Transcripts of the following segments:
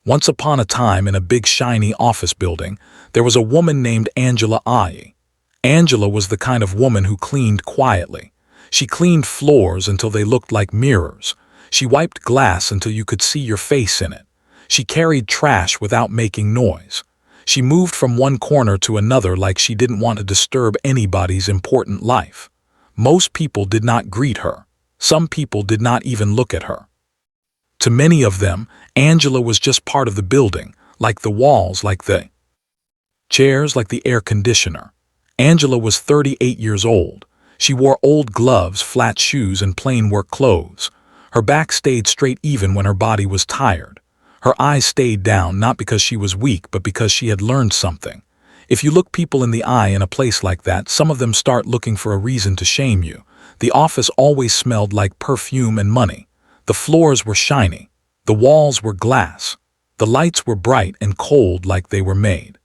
Once upon a time in a big shiny office building, there was a woman named Angela Ajayi. Angela was the kind of woman who cleaned quietly. She cleaned floors until they looked like mirrors. She wiped glass until you could see your face in it. She carried trash without making noise. She moved from one corner to another like she didn't want to disturb anybody's important life. Most people did not greet her. Some people did not even look at her. To many of them, Angela was just part of the building, like the walls, like the chairs, like the air conditioner. Angela was 38 years old. She wore old gloves, flat shoes, and plain work clothes. Her back stayed straight even when her body was tired. Her eyes stayed down not because she was weak, but because she had learned something. If you look people in the eye in a place like that, some of them start looking for a reason to shame you. The office always smelled like perfume and money. The floors were shiny. The walls were glass. The lights were bright and cold like they were made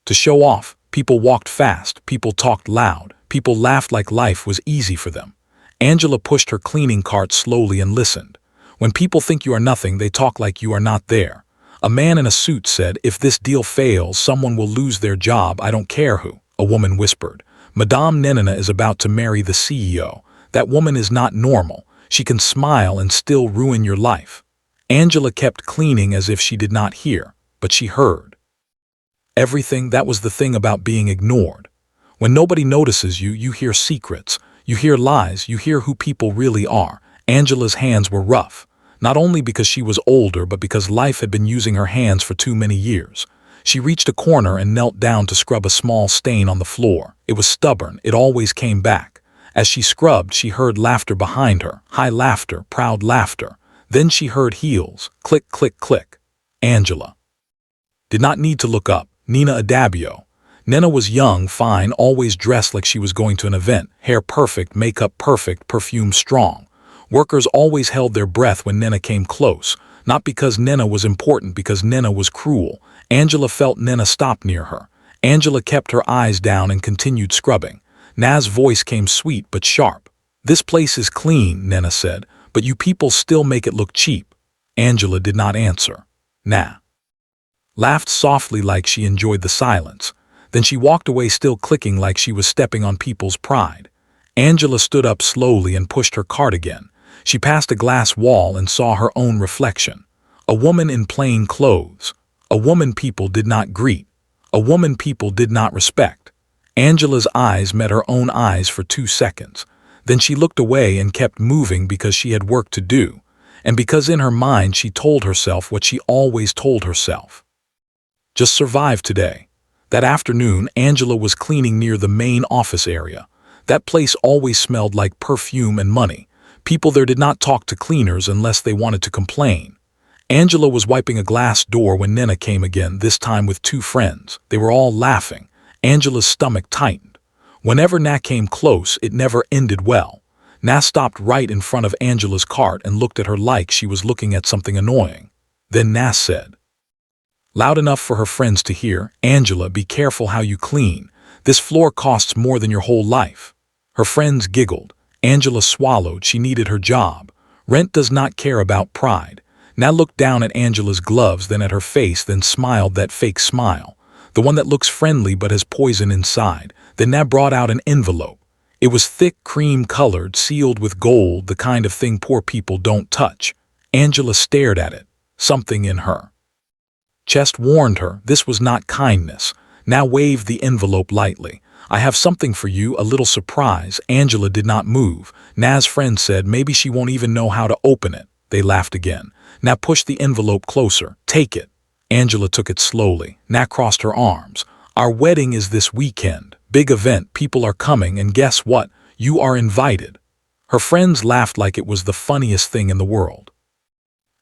to show off. People walked fast. People talked loud. People laughed like life was easy for them. Angela pushed her cleaning cart slowly and listened. When people think you are nothing, they talk like you are not there. A man in a suit said, "If this deal fails, someone will lose their job, I don't care who." A woman whispered, "Madame Nenina is about to marry the CEO. That woman is not normal. She can smile and still ruin your life." Angela kept cleaning as if she did not hear, but she heard everything. That was the thing about being ignored. When nobody notices you, you hear secrets, you hear lies, you hear who people really are. Angela's hands were rough, not only because she was older, but because life had been using her hands for too many years. She reached a corner and knelt down to scrub a small stain on the floor. It was stubborn. It always came back. As she scrubbed, she heard laughter behind her, high laughter, proud laughter. Then she heard heels, click, click, click. Angela did not need to look up. Nina Adabio. Nina was young, fine, always dressed like she was going to an event. Hair perfect, makeup perfect, perfume strong. Workers always held their breath when Nina came close. Not because Nina was important, because Nina was cruel. Angela felt Nina stop near her. Angela kept her eyes down and continued scrubbing. Na's voice came sweet but sharp. "This place is clean," Nina said, "but you people still make it look cheap." Angela did not answer. Na laughed softly like she enjoyed the silence. Then she walked away, still clicking like she was stepping on people's pride. Angela stood up slowly and pushed her cart again. She passed a glass wall and saw her own reflection. A woman in plain clothes. A woman people did not greet. A woman people did not respect. Angela's eyes met her own eyes for 2 seconds. Then she looked away and kept moving because she had work to do, and because in her mind she told herself what she always told herself. Just survive today. That afternoon, Angela was cleaning near the main office area. That place always smelled like perfume and money. People there did not talk to cleaners unless they wanted to complain. Angela was wiping a glass door when Nina came again, this time with 2 friends. They were all laughing. Angela's stomach tightened. Whenever Na came close, it never ended well. Na stopped right in front of Angela's cart and looked at her like she was looking at something annoying. Then Na said, loud enough for her friends to hear, "Angela, be careful how you clean. This floor costs more than your whole life." Her friends giggled. Angela swallowed. She needed her job. Rent does not care about pride. Na looked down at Angela's gloves, then at her face, then smiled that fake smile. The one that looks friendly but has poison inside. Then Na brought out an envelope. It was thick, cream-colored, sealed with gold, the kind of thing poor people don't touch. Angela stared at it. Something in her chest warned her this was not kindness. Na waved the envelope lightly. "I have something for you, a little surprise." Angela did not move. Na's friend said maybe she won't even know how to open it. They laughed again. Na pushed the envelope closer. "Take it." Angela took it slowly. Na crossed her arms. "Our wedding is this weekend. Big event, people are coming, and guess what? You are invited." Her friends laughed like it was the funniest thing in the world.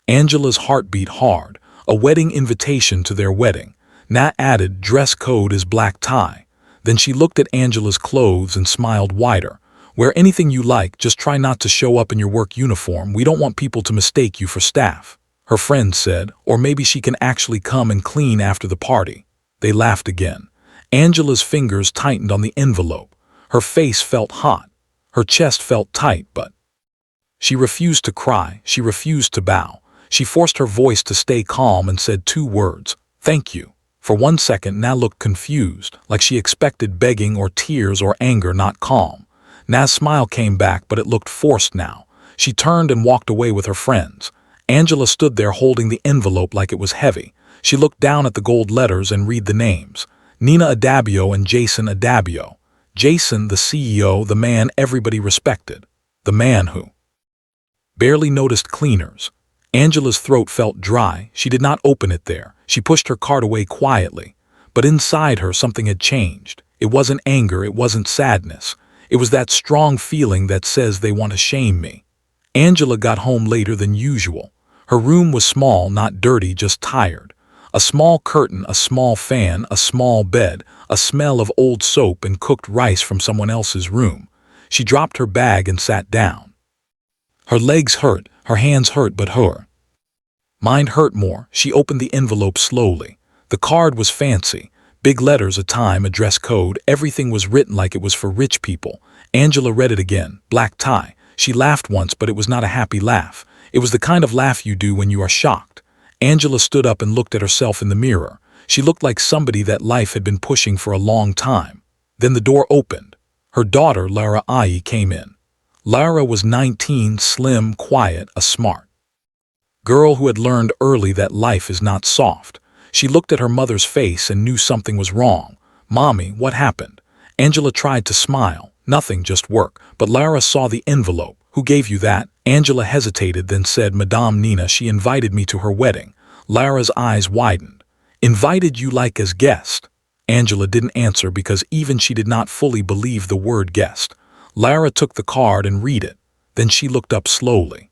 Angela's heart beat hard. A wedding invitation to their wedding. Na added, "Dress code is black tie." Then she looked at Angela's clothes and smiled wider. "Wear anything you like, just try not to show up in your work uniform. We don't want people to mistake you for staff." Her friend said, "Or maybe she can actually come and clean after the party." They laughed again. Angela's fingers tightened on the envelope. Her face felt hot. Her chest felt tight, but she refused to cry. She refused to bow. She forced her voice to stay calm and said 2 words, "Thank you." For 1 second, Na looked confused, like she expected begging or tears or anger, not calm. Na's smile came back, but it looked forced now. She turned and walked away with her friends. Angela stood there holding the envelope like it was heavy. She looked down at the gold letters and read the names. Nina Adabio and Jason Adabio. Jason, the CEO, the man everybody respected. The man who barely noticed cleaners. Angela's throat felt dry. She did not open it there. She pushed her card away quietly. But inside her, something had changed. It wasn't anger, it wasn't sadness. It was that strong feeling that says they want to shame me. Angela got home later than usual. Her room was small, not dirty, just tired. A small curtain, a small fan, a small bed, a smell of old soap and cooked rice from someone else's room. She dropped her bag and sat down. Her legs hurt, her hands hurt, but her mind hurt more. She opened the envelope slowly. The card was fancy. Big letters, a time, a dress code, everything was written like it was for rich people. Angela read it again, black tie. She laughed once, but it was not a happy laugh. It was the kind of laugh you do when you are shocked. Angela stood up and looked at herself in the mirror. She looked like somebody that life had been pushing for a long time. Then the door opened. Her daughter, Angela Ajayi, came in. Lara was 19, slim, quiet, a smart girl who had learned early that life is not soft. She looked at her mother's face and knew something was wrong. "Mommy, what happened?" Angela tried to smile. "Nothing, just work." But Lara saw the envelope. "Who gave you that?" Angela hesitated, then said, "Madame Nina, she invited me to her wedding." Lara's eyes widened. "Invited you like as guest?" Angela didn't answer because even she did not fully believe the word guest. Lara took the card and read it. Then she looked up slowly.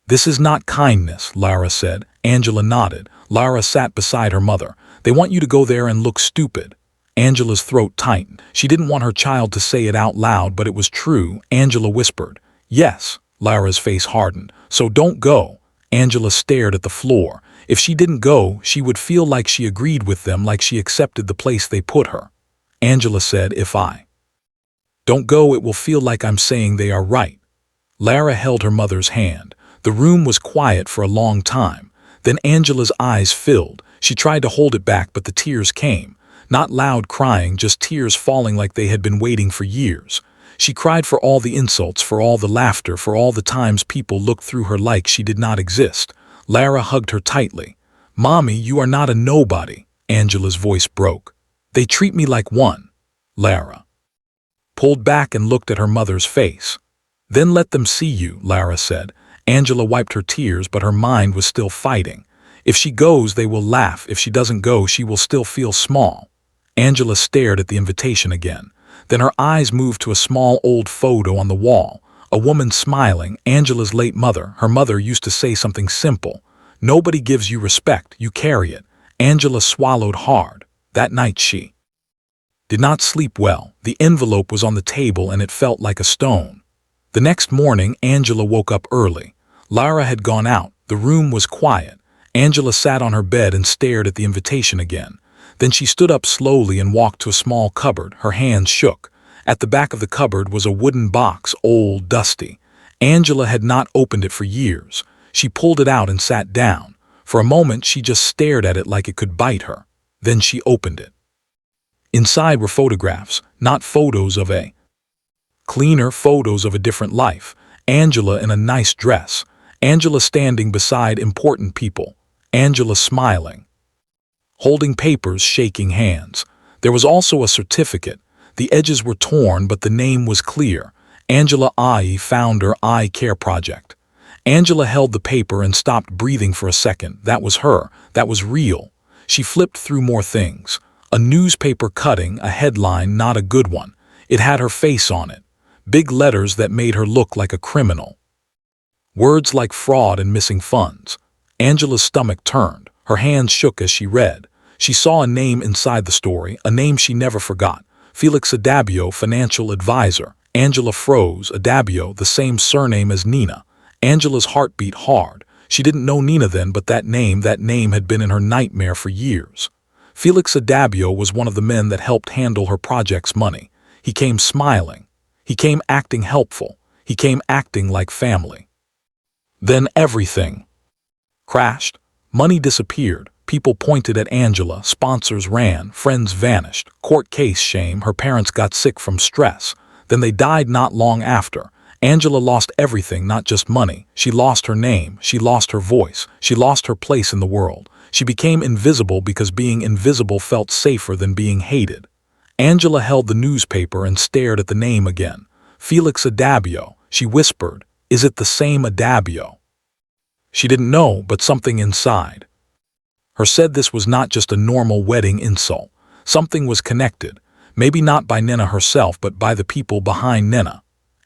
"This is not kindness," Lara said. Angela nodded. Lara sat beside her mother. "They want you to go there and look stupid." Angela's throat tightened. She didn't want her child to say it out loud, but it was true. Angela whispered, "Yes." Lara's face hardened. "So don't go." Angela stared at the floor. If she didn't go, she would feel like she agreed with them, like she accepted the place they put her. Angela said, "If I don't go, it will feel like I'm saying they are right." Lara held her mother's hand. The room was quiet for a long time. Then Angela's eyes filled. She tried to hold it back, but the tears came. Not loud crying, just tears falling like they had been waiting for years. She cried for all the insults, for all the laughter, for all the times people looked through her like she did not exist. Lara hugged her tightly. "Mommy, you are not a nobody." Angela's voice broke. "They treat me like one." Lara pulled back and looked at her mother's face. "Then let them see you," Lara said. Angela wiped her tears, but her mind was still fighting. If she goes, they will laugh. If she doesn't go, she will still feel small. Angela stared at the invitation again. Then her eyes moved to a small old photo on the wall. A woman smiling, Angela's late mother. Her mother used to say something simple. "Nobody gives you respect, you carry it." Angela swallowed hard. That night she did not sleep well. The envelope was on the table and it felt like a stone. The next morning, Angela woke up early. Lara had gone out. The room was quiet. Angela sat on her bed and stared at the invitation again. Then she stood up slowly and walked to a small cupboard. Her hands shook. At the back of the cupboard was a wooden box, old, dusty. Angela had not opened it for years. She pulled it out and sat down. For a moment, she just stared at it like it could bite her. Then she opened it. Inside were photographs, not photos of a cleaner, photos of a different life. Angela in a nice dress. Angela standing beside important people. Angela smiling, holding papers, shaking hands. There was also a certificate. The edges were torn, but the name was clear. Angela Ajayi, founder, Eye Care Project. Angela held the paper and stopped breathing for a second. That was her. That was real. She flipped through more things. A newspaper cutting, a headline, not a good one. It had her face on it. Big letters that made her look like a criminal. Words like fraud and missing funds. Angela's stomach turned. Her hands shook as she read. She saw a name inside the story, a name she never forgot. Felix Adabio, financial advisor. Angela froze. Adabio, the same surname as Nina. Angela's heart beat hard. She didn't know Nina then, but that name had been in her nightmare for years. Felix Adabio was one of the men that helped handle her project's money. He came smiling. He came acting helpful. He came acting like family. Then everything Crashed. Money disappeared. People pointed at Angela, sponsors ran, friends vanished, court case shame, her parents got sick from stress. Then they died not long after. Angela lost everything, not just money. She lost her name, she lost her voice, she lost her place in the world. She became invisible because being invisible felt safer than being hated. Angela held the newspaper and stared at the name again. Felix Adabio, she whispered. Is it the same Adabio? She didn't know, but something inside her said this was not just a normal wedding insult. Something was connected, maybe not by Nina herself, but by the people behind Nina.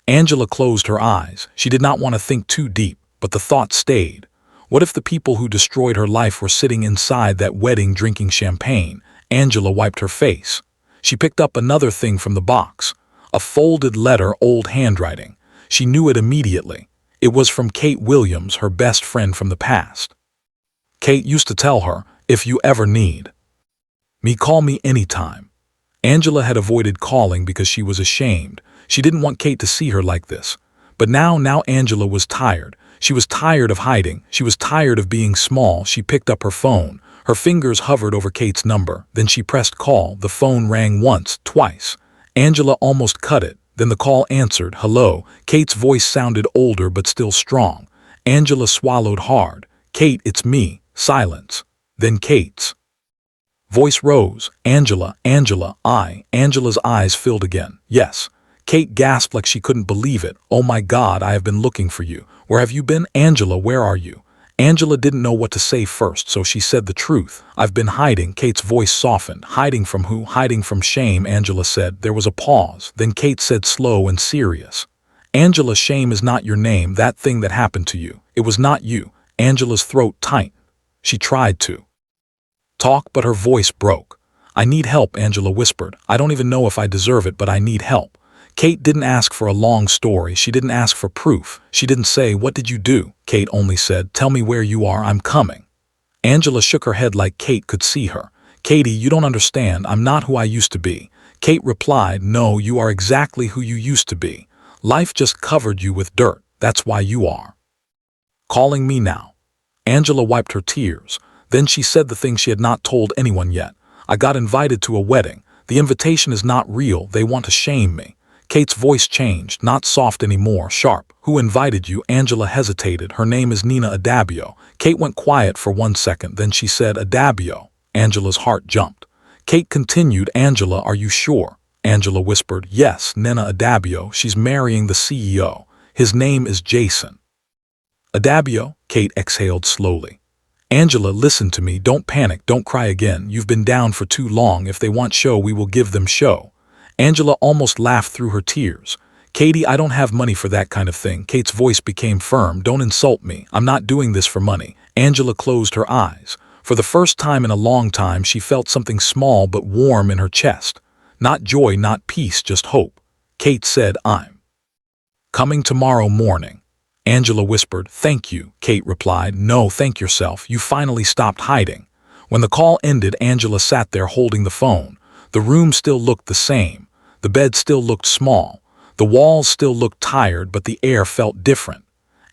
Angela closed her eyes. She did not want to think too deep, but the thought stayed. What if the people who destroyed her life were sitting inside that wedding drinking champagne? Angela wiped her face. She picked up another thing from the box. A folded letter, old handwriting. She knew it immediately. It was from Kate Williams, her best friend from the past. Kate used to tell her, if you ever need me, call me anytime. Angela had avoided calling because she was ashamed. She didn't want Kate to see her like this. But now Angela was tired. She was tired of hiding. She was tired of being small. She picked up her phone. Her fingers hovered over Kate's number. Then she pressed call. The phone rang once, twice. Angela almost cut it. Then the call answered. Hello. Kate's voice sounded older but still strong. Angela swallowed hard. Kate, it's me. Silence. Then Kate's voice rose. Angela, Angela's eyes filled again. Yes. Kate gasped like she couldn't believe it. Oh my God, I have been looking for you. Where have you been? Angela, where are you? Angela didn't know what to say first, so she said the truth. I've been hiding. Kate's voice softened. Hiding from who? Hiding from shame, Angela said. There was a pause. Then Kate said slow and serious. Angela, shame is not your name, that thing that happened to you. It was not you. Angela's throat tightened. She tried to talk, but her voice broke. I need help, Angela whispered. I don't even know if I deserve it, but I need help. Kate didn't ask for a long story. She didn't ask for proof. She didn't say, what did you do? Kate only said, tell me where you are, I'm coming. Angela shook her head like Kate could see her. Katie, you don't understand. I'm not who I used to be. Kate replied, no, you are exactly who you used to be. Life just covered you with dirt. That's why you are calling me now. Angela wiped her tears. Then she said the thing she had not told anyone yet. I got invited to a wedding. The invitation is not real. They want to shame me. Kate's voice changed, not soft anymore, sharp. Who invited you? Angela hesitated. Her name is Nina Adabio. Kate went quiet for 1 second. Then she said, Adabio. Angela's heart jumped. Kate continued, Angela, are you sure? Angela whispered, yes, Nina Adabio. She's marrying the CEO. His name is Jason. Adabio? Kate exhaled slowly. Angela, listen to me. Don't panic. Don't cry again. You've been down for too long. If they want show, we will give them show. Angela almost laughed through her tears. Katie, I don't have money for that kind of thing. Kate's voice became firm. Don't insult me. I'm not doing this for money. Angela closed her eyes. For the first time in a long time, she felt something small but warm in her chest. Not joy, not peace, just hope. Kate said, I'm coming tomorrow morning. Angela whispered, thank you. Kate replied, no, thank yourself. You finally stopped hiding. When the call ended, Angela sat there holding the phone. The room still looked the same. The bed still looked small. The walls still looked tired, but the air felt different.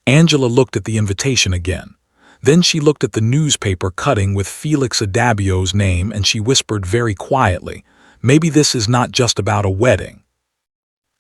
Angela looked at the invitation again. Then she looked at the newspaper cutting with Felix Adabio's name, and she whispered very quietly, maybe this is not just about a wedding.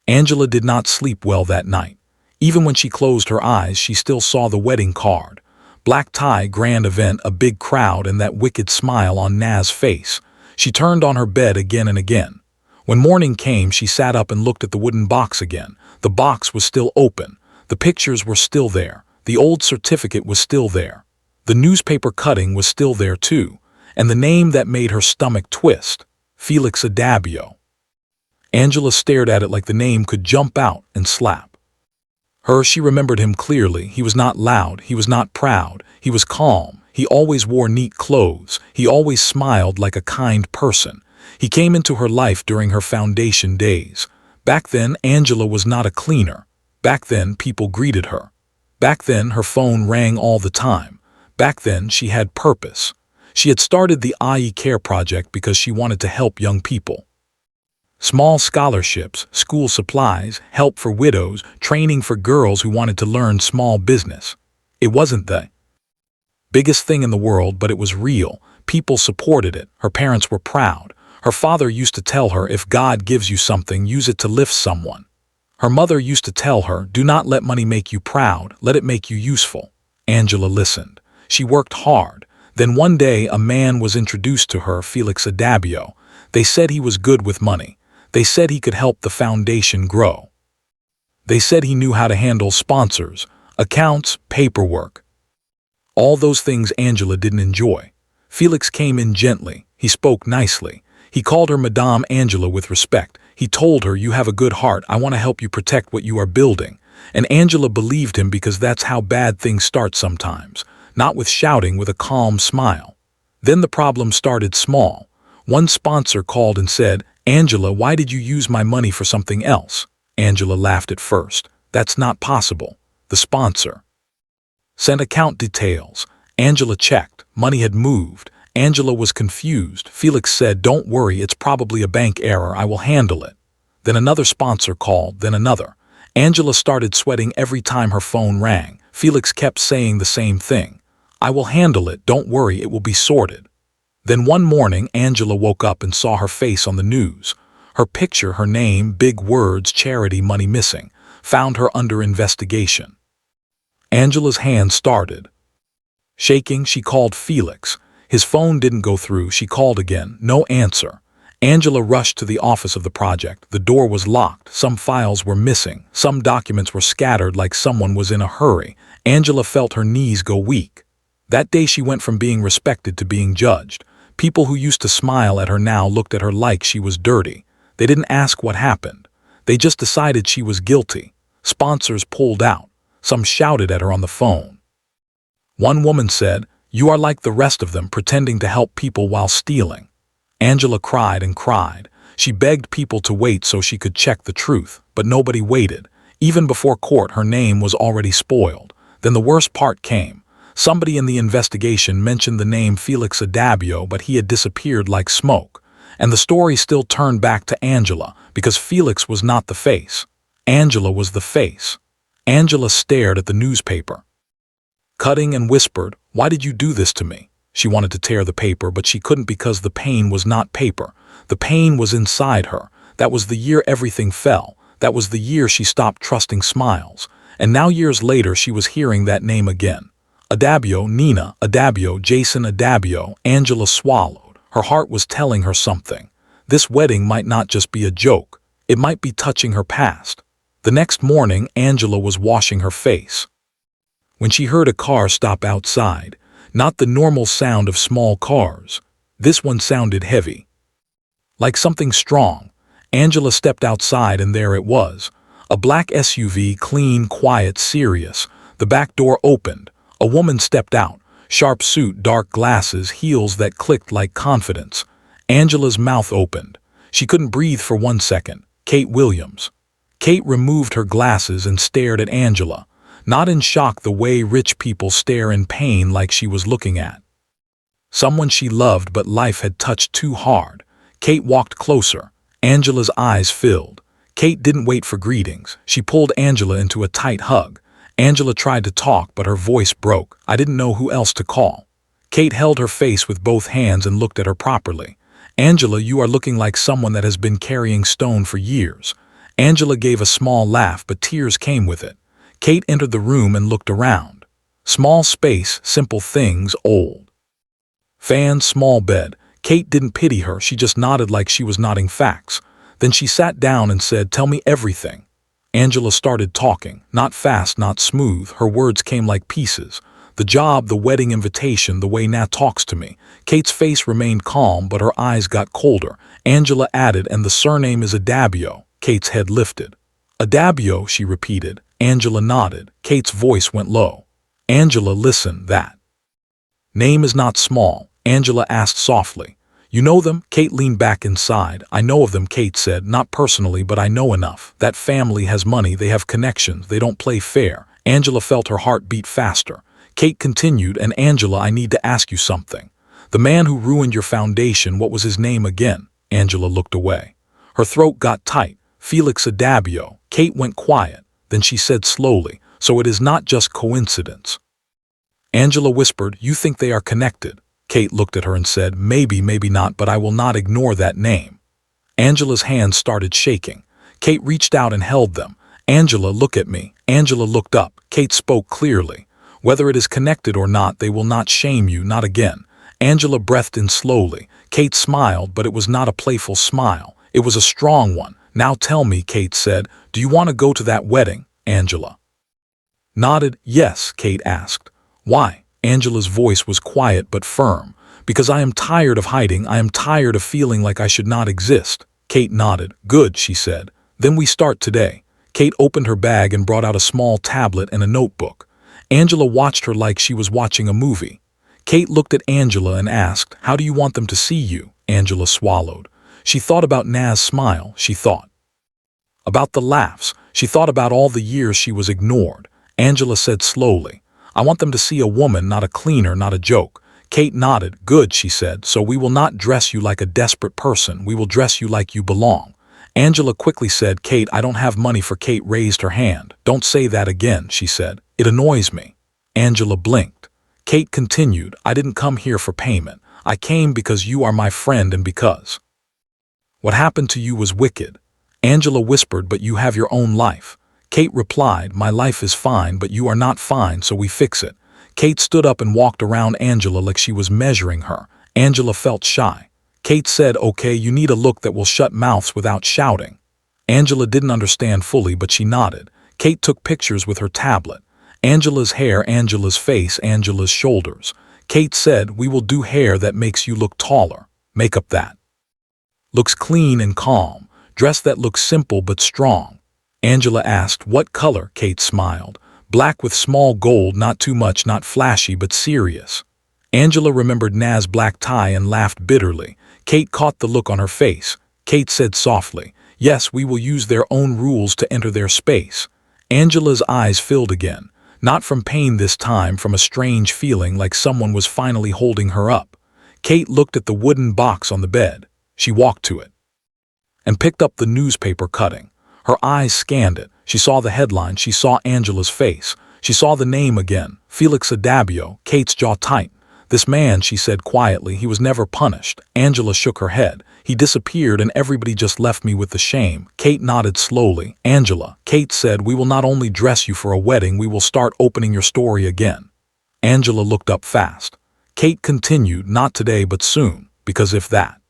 Angela did not sleep well that night. Even when she closed her eyes, she still saw the wedding card. Black tie, grand event, a big crowd, and that wicked smile on Naz's face. She turned on her bed again and again. When morning came, she sat up and looked at the wooden box again. The box was still open. The pictures were still there. The old certificate was still there. The newspaper cutting was still there too. And the name that made her stomach twist, Felix Adabio. Angela stared at it like the name could jump out and slap her. She remembered him clearly. He was not loud. He was not proud. He was calm. He always wore neat clothes. He always smiled like a kind person. He came into her life during her foundation days. Back then, Angela was not a cleaner. Back then, people greeted her. Back then, her phone rang all the time. Back then, she had purpose. She had started the Ajayi Care Project because she wanted to help young people. Small scholarships, school supplies, help for widows, training for girls who wanted to learn small business. It wasn't the Biggest thing in the world, but it was real. People supported it. Her parents were proud. Her father used to tell her, if God gives you something, use it to lift someone. Her mother used to tell her, do not let money make you proud, let it make you useful. Angela listened. She worked hard. Then one day a man was introduced to her, Felix Adabio. They said he was good with money. They said he could help the foundation grow. They said he knew how to handle sponsors, accounts, paperwork. All those things Angela didn't enjoy. Felix came in gently. He spoke nicely. He called her Madame Angela with respect. He told her, you have a good heart. I want to help you protect what you are building. And Angela believed him because that's how bad things start sometimes. Not with shouting, with a calm smile. Then the problem started small. One sponsor called and said, Angela, why did you use my money for something else? Angela laughed at first. That's not possible. The sponsor sent account details. Angela checked. Money had moved. Angela was confused. Felix said, don't worry, it's probably a bank error. I will handle it. Then another sponsor called, then another. Angela started sweating every time her phone rang. Felix kept saying the same thing. I will handle it. Don't worry, it will be sorted. Then one morning, Angela woke up and saw her face on the news. Her picture, her name, big words, charity, money missing, found her under investigation. Angela's hand started shaking. She called Felix. His phone didn't go through. She called again. No answer. Angela rushed to the office of the project. The door was locked. Some files were missing. Some documents were scattered like someone was in a hurry. Angela felt her knees go weak. That day she went from being respected to being judged. People who used to smile at her now looked at her like she was dirty. They didn't ask what happened. They just decided she was guilty. Sponsors pulled out. Some shouted at her on the phone. One woman said, you are like the rest of them, pretending to help people while stealing. Angela cried and cried. She begged people to wait so she could check the truth, but nobody waited. Even before court, her name was already spoiled. Then the worst part came. Somebody in the investigation mentioned the name Felix Adabio, but he had disappeared like smoke. And the story still turned back to Angela, because Felix was not the face. Angela was the face. Angela stared at the newspaper, cutting, and whispered, why did you do this to me? She wanted to tear the paper, but she couldn't because the pain was not paper. The pain was inside her. That was the year everything fell. That was the year she stopped trusting smiles. And now years later she was hearing that name again. Adabio, Nina, Adabio, Jason Adabio. Angela swallowed. Her heart was telling her something. This wedding might not just be a joke. It might be touching her past. The next morning, Angela was washing her face when she heard a car stop outside. Not the normal sound of small cars. This one sounded heavy, like something strong. Angela stepped outside and there it was. A black SUV, clean, quiet, serious. The back door opened. A woman stepped out. Sharp suit, dark glasses, heels that clicked like confidence. Angela's mouth opened. She couldn't breathe for 1 second. Kate Williams. Kate removed her glasses and stared at Angela. Not in shock the way rich people stare in pain, like she was looking at someone she loved but life had touched too hard. Kate walked closer. Angela's eyes filled. Kate didn't wait for greetings. She pulled Angela into a tight hug. Angela tried to talk, but her voice broke. I didn't know who else to call. Kate held her face with both hands and looked at her properly. Angela, you are looking like someone that has been carrying stone for years. Angela gave a small laugh, but tears came with it. Kate entered the room and looked around. Small space, simple things, old fan, small bed. Kate didn't pity her, she just nodded like she was nodding facts. Then she sat down and said, tell me everything. Angela started talking, not fast, not smooth. Her words came like pieces. The job, the wedding invitation, the way Nat talks to me. Kate's face remained calm, but her eyes got colder. Angela added, and the surname is Adabio. Kate's head lifted. Adabio, she repeated. Angela nodded. Kate's voice went low. Angela, listen, that name is not small. Angela asked softly. You know them? Kate leaned back inside. I know of them, Kate said. Not personally, but I know enough. That family has money, they have connections, they don't play fair. Angela felt her heart beat faster. Kate continued, and Angela, I need to ask you something. The man who ruined your foundation, what was his name again? Angela looked away. Her throat got tight. Felix Adabio. Kate went quiet. Then she said slowly, so it is not just coincidence. Angela whispered, "You think they are connected?" Kate looked at her and said, "Maybe, maybe not, but I will not ignore that name." Angela's hands started shaking. Kate reached out and held them. "Angela, look at me." Angela looked up. Kate spoke clearly. "Whether it is connected or not, they will not shame you, not again." Angela breathed in slowly. Kate smiled, but it was not a playful smile. It was a strong one. "Now tell me," Kate said, "do you want to go to that wedding?" Angela nodded. "Yes," Kate asked. "Why?" Angela's voice was quiet but firm. "Because I am tired of hiding. I am tired of feeling like I should not exist." Kate nodded. "Good," she said. "Then we start today." Kate opened her bag and brought out a small tablet and a notebook. Angela watched her like she was watching a movie. Kate looked at Angela and asked, "How do you want them to see you?" Angela swallowed. She thought about Naz's smile. She thought about the laughs. She thought about all the years she was ignored. Angela said slowly, "I want them to see a woman, not a cleaner, not a joke." Kate nodded. "Good," she said. "So we will not dress you like a desperate person. We will dress you like you belong." Angela quickly said, "Kate, I don't have money for." Kate raised her hand. "Don't say that again," she said. "It annoys me." Angela blinked. Kate continued, "I didn't come here for payment. I came because you are my friend and because what happened to you was wicked." Angela whispered, "But you have your own life." Kate replied, "My life is fine, but you are not fine, so we fix it." Kate stood up and walked around Angela like she was measuring her. Angela felt shy. Kate said, "Okay, you need a look that will shut mouths without shouting." Angela didn't understand fully, but she nodded. Kate took pictures with her tablet. Angela's hair, Angela's face, Angela's shoulders. Kate said, "We will do hair that makes you look taller, makeup that looks clean and calm, dress that looks simple but strong." Angela asked, "What color?" Kate smiled. "Black with small gold, not too much, not flashy but serious." Angela remembered Naz's black tie and laughed bitterly. Kate caught the look on her face. Kate said softly, "Yes, we will use their own rules to enter their space." Angela's eyes filled again. Not from pain this time, from a strange feeling like someone was finally holding her up. Kate looked at the wooden box on the bed. She walked to it and picked up the newspaper cutting. Her eyes scanned it. She saw the headline. She saw Angela's face. She saw the name again, Felix Adabio. Kate's jaw tightened. "This man," she said quietly, "he was never punished." Angela shook her head. "He disappeared and everybody just left me with the shame." Kate nodded slowly. "Angela," Kate said, "we will not only dress you for a wedding, we will start opening your story again." Angela looked up fast. Kate continued, "Not today but soon, because if that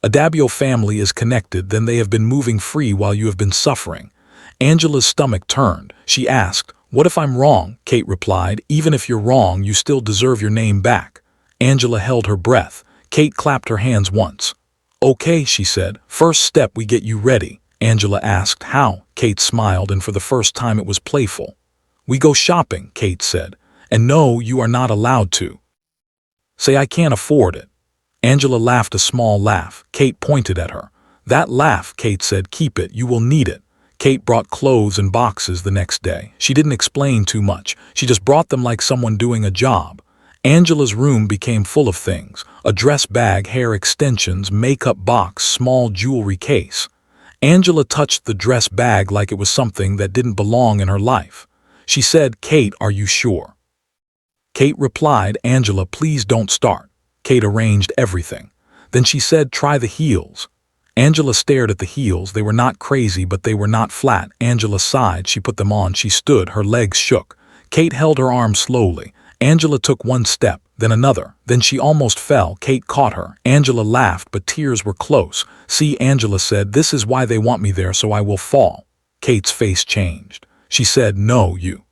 Adabio family is connected, then they have been moving free while you have been suffering." Angela's stomach turned. She asked, "What if I'm wrong?" Kate replied, "Even if you're wrong, you still deserve your name back." Angela held her breath. Kate clapped her hands once. "Okay," she said. "First step, we get you ready." Angela asked, "How?" Kate smiled, and for the first time it was playful. "We go shopping," Kate said. "And no, you are not allowed to say I can't afford it." Angela laughed a small laugh. Kate pointed at her. "That laugh," Kate said, "keep it, you will need it." Kate brought clothes and boxes the next day. She didn't explain too much. She just brought them like someone doing a job. Angela's room became full of things: a dress bag, hair extensions, makeup box, small jewelry case. Angela touched the dress bag like it was something that didn't belong in her life. She said, "Kate, are you sure?" Kate replied, "Angela, please don't start." Kate arranged everything. Then she said, "Try the heels." Angela stared at the heels. They were not crazy, but they were not flat. Angela sighed. She put them on. She stood. Her legs shook. Kate held her arm slowly. Angela took one step, then another. Then she almost fell. Kate caught her. Angela laughed, but tears were close. "See," Angela said, "this is why they want me there, so I will fall." Kate's face changed. She said, "No, you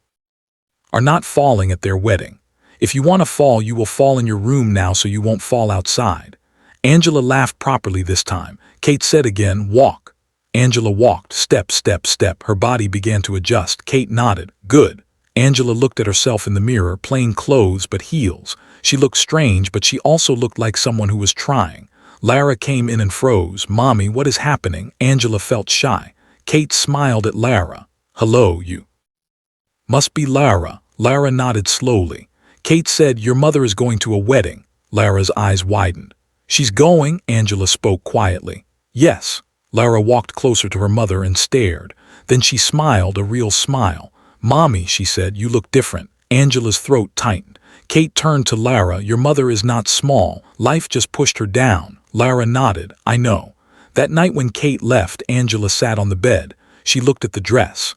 are not falling at their wedding. If you want to fall, you will fall in your room now, so you won't fall outside." Angela laughed properly this time. Kate said again, "Walk." Angela walked, step, step, step. Her body began to adjust. Kate nodded. "Good." Angela looked at herself in the mirror, plain clothes but heels. She looked strange, but she also looked like someone who was trying. Lara came in and froze. "Mommy, what is happening?" Angela felt shy. Kate smiled at Lara. "Hello, you must be Lara." Lara nodded slowly. Kate said, "Your mother is going to a wedding." Lara's eyes widened. "She's going?" Angela spoke quietly. "Yes." Lara walked closer to her mother and stared. Then she smiled, a real smile. "Mommy," she said, "you look different." Angela's throat tightened. Kate turned to Lara. Your mother is not small. Life just pushed her down. Lara nodded. I know. That night when Kate left, Angela sat on the bed. She looked at the dress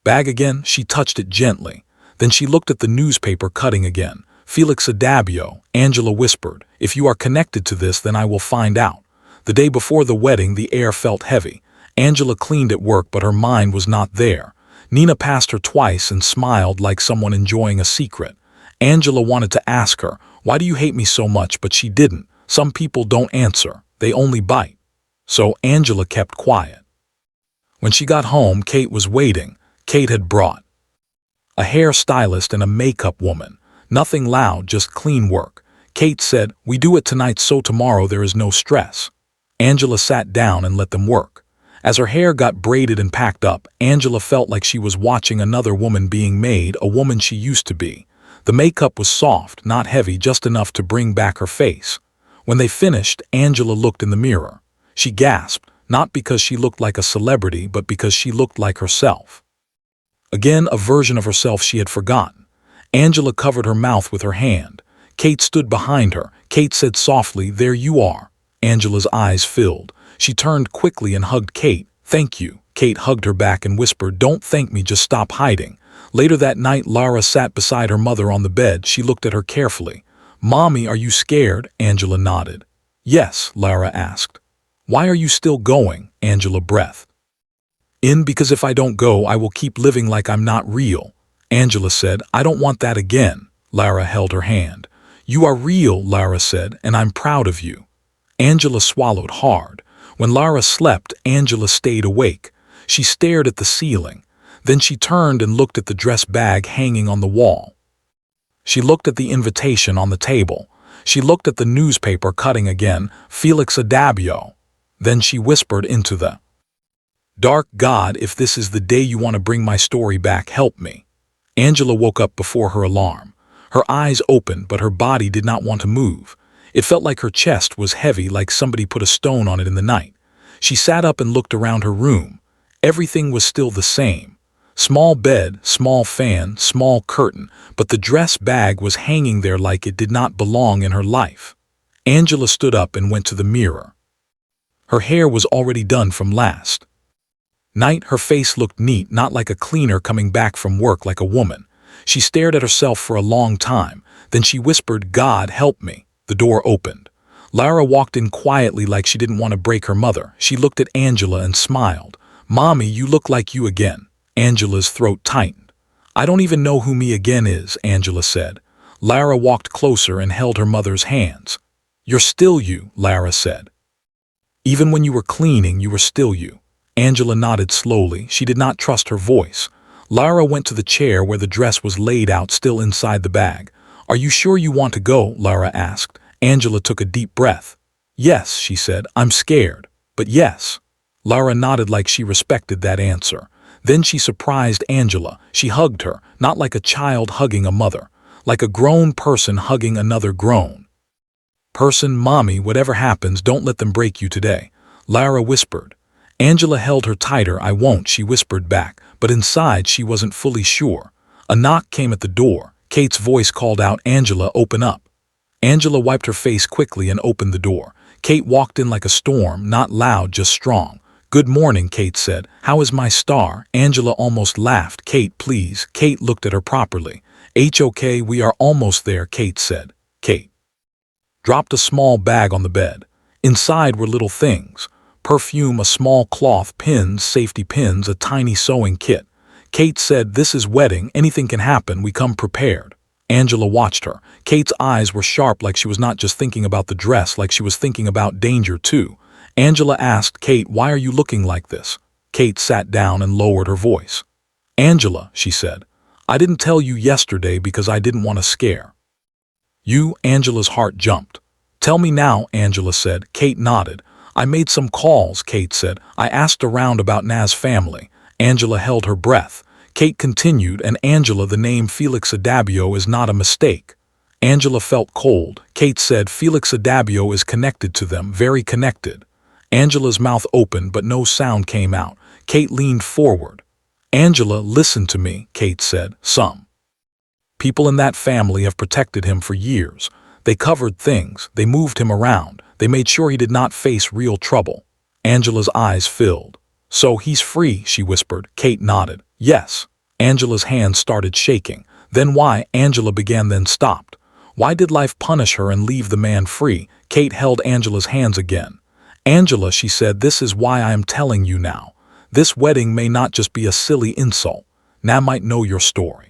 bag again. She touched it gently. Then she looked at the newspaper cutting again. Felix Adabio, Angela whispered. If you are connected to this, then I will find out. The day before the wedding, the air felt heavy. Angela cleaned at work, but her mind was not there. Nina passed her twice and smiled like someone enjoying a secret. Angela wanted to ask her, why do you hate me so much? But she didn't. Some people don't answer. They only bite. So Angela kept quiet. When she got home, Kate was waiting. Kate had brought a hairstylist and a makeup woman. Nothing loud, just clean work. Kate said, we do it tonight so tomorrow there is no stress. Angela sat down and let them work. As her hair got braided and packed up, Angela felt like she was watching another woman being made, a woman she used to be. The makeup was soft, not heavy, just enough to bring back her face. When they finished, Angela looked in the mirror. She gasped, not because she looked like a celebrity, but because she looked like herself. Again, a version of herself she had forgotten. Angela covered her mouth with her hand. Kate stood behind her. Kate said softly, there you are. Angela's eyes filled. She turned quickly and hugged Kate. Thank you. Kate hugged her back and whispered, don't thank me, just stop hiding. Later that night, Lara sat beside her mother on the bed. She looked at her carefully. Mommy, are you scared? Angela nodded. Yes, Lara asked. Why are you still going? Angela breathed in. Because if I don't go, I will keep living like I'm not real. Angela said, I don't want that again. Lara held her hand. You are real, Lara said, and I'm proud of you. Angela swallowed hard. When Lara slept, Angela stayed awake. She stared at the ceiling. Then she turned and looked at the dress bag hanging on the wall. She looked at the invitation on the table. She looked at the newspaper cutting again, Felix Adabio. Then she whispered into the dark, God, if this is the day you want to bring my story back, help me. Angela woke up before her alarm. Her eyes opened, but her body did not want to move. It felt like her chest was heavy, like somebody put a stone on it in the night. She sat up and looked around her room. Everything was still the same. Small bed, small fan, small curtain, but the dress bag was hanging there like it did not belong in her life. Angela stood up and went to the mirror. Her hair was already done from last night. Her face looked neat, not like a cleaner coming back from work, like a woman. She stared at herself for a long time. Then she whispered, God, help me. The door opened. Lara walked in quietly like she didn't want to break her mother. She looked at Angela and smiled. Mommy, you look like you again. Angela's throat tightened. I don't even know who me again is, Angela said. Lara walked closer and held her mother's hands. You're still you, Lara said. Even when you were cleaning, you were still you. Angela nodded slowly. She did not trust her voice. Lara went to the chair where the dress was laid out, still inside the bag. Are you sure you want to go? Lara asked. Angela took a deep breath. Yes, she said. I'm scared, but yes. Lara nodded like she respected that answer. Then she surprised Angela. She hugged her, not like a child hugging a mother, like a grown person hugging another grown person. Mommy, whatever happens, don't let them break you today, Lara whispered. Angela held her tighter. I won't, she whispered back, but inside she wasn't fully sure. A knock came at the door. Kate's voice called out, Angela, open up. Angela wiped her face quickly and opened the door. Kate walked in like a storm, not loud, just strong. Good morning, Kate said. How is my star? Angela almost laughed. Kate, please. Kate looked at her properly. Okay, we are almost there, Kate said. Kate dropped a small bag on the bed. Inside were little things. Perfume, a small cloth, pins, safety pins, a tiny sewing kit. Kate said, this is wedding. Anything can happen. We come prepared. Angela watched her. Kate's eyes were sharp, like she was not just thinking about the dress, like she was thinking about danger too. Angela asked, Kate, why are you looking like this? Kate sat down and lowered her voice. Angela, she said, I didn't tell you yesterday because I didn't want to scare you. Angela's heart jumped. Tell me now, Angela said. Kate nodded. I made some calls, Kate said. I asked around about Naz's family. Angela held her breath. Kate continued, and Angela, the name Felix Adabio is not a mistake. Angela felt cold. Kate said, Felix Adabio is connected to them, very connected. Angela's mouth opened, but no sound came out. Kate leaned forward. Angela, listen to me, Kate said. Some People in that family have protected him for years. They covered things, they moved him around, they made sure he did not face real trouble. Angela's eyes filled. So he's free, she whispered. Kate nodded. Yes. Angela's hands started shaking. Then why? Angela began, then stopped. Why did life punish her and leave the man free? Kate held Angela's hands again. Angela, she said, this is why I am telling you now. This wedding may not just be a silly insult. Nam might know your story.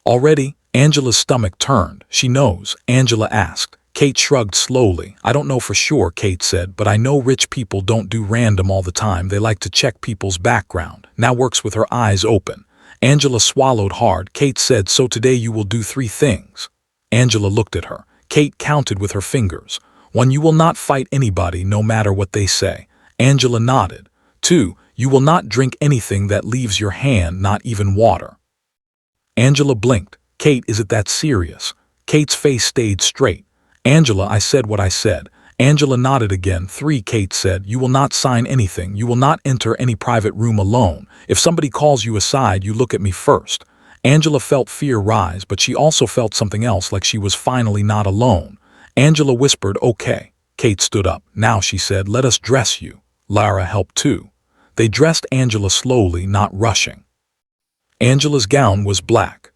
Already, Angela's stomach turned. She knows, Angela asked. Kate shrugged slowly. I don't know for sure, Kate said, but I know rich people don't do random all the time. They like to check people's background. Now works with her eyes open. Angela swallowed hard. Kate said, so today you will do 3 things. Angela looked at her. Kate counted with her fingers. 1. You will not fight anybody no matter what they say. Angela nodded. 2. You will not drink anything that leaves your hand, not even water. Angela blinked. Kate, is it that serious? Kate's face stayed straight. Angela, I said what I said. Angela nodded again. 3. Kate said, you will not sign anything. You will not enter any private room alone. If somebody calls you aside, you look at me first. Angela felt fear rise, but she also felt something else, like she was finally not alone. Angela whispered, okay. Kate stood up. Now, she said, let us dress you. Lara helped too. They dressed Angela slowly, not rushing. Angela's gown was black,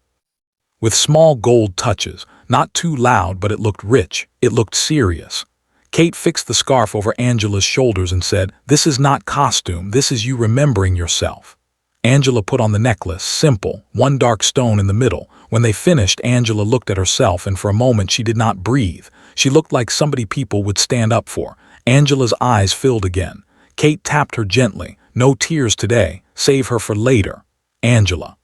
with small gold touches, not too loud, but it looked rich. It looked serious. Kate fixed the scarf over Angela's shoulders and said, this is not costume, this is you remembering yourself. Angela put on the necklace, simple, 1 dark stone in the middle. When they finished, Angela looked at herself, and for a moment she did not breathe. She looked like somebody people would stand up for. Angela's eyes filled again. Kate tapped her gently. No tears today, save her for later. Angela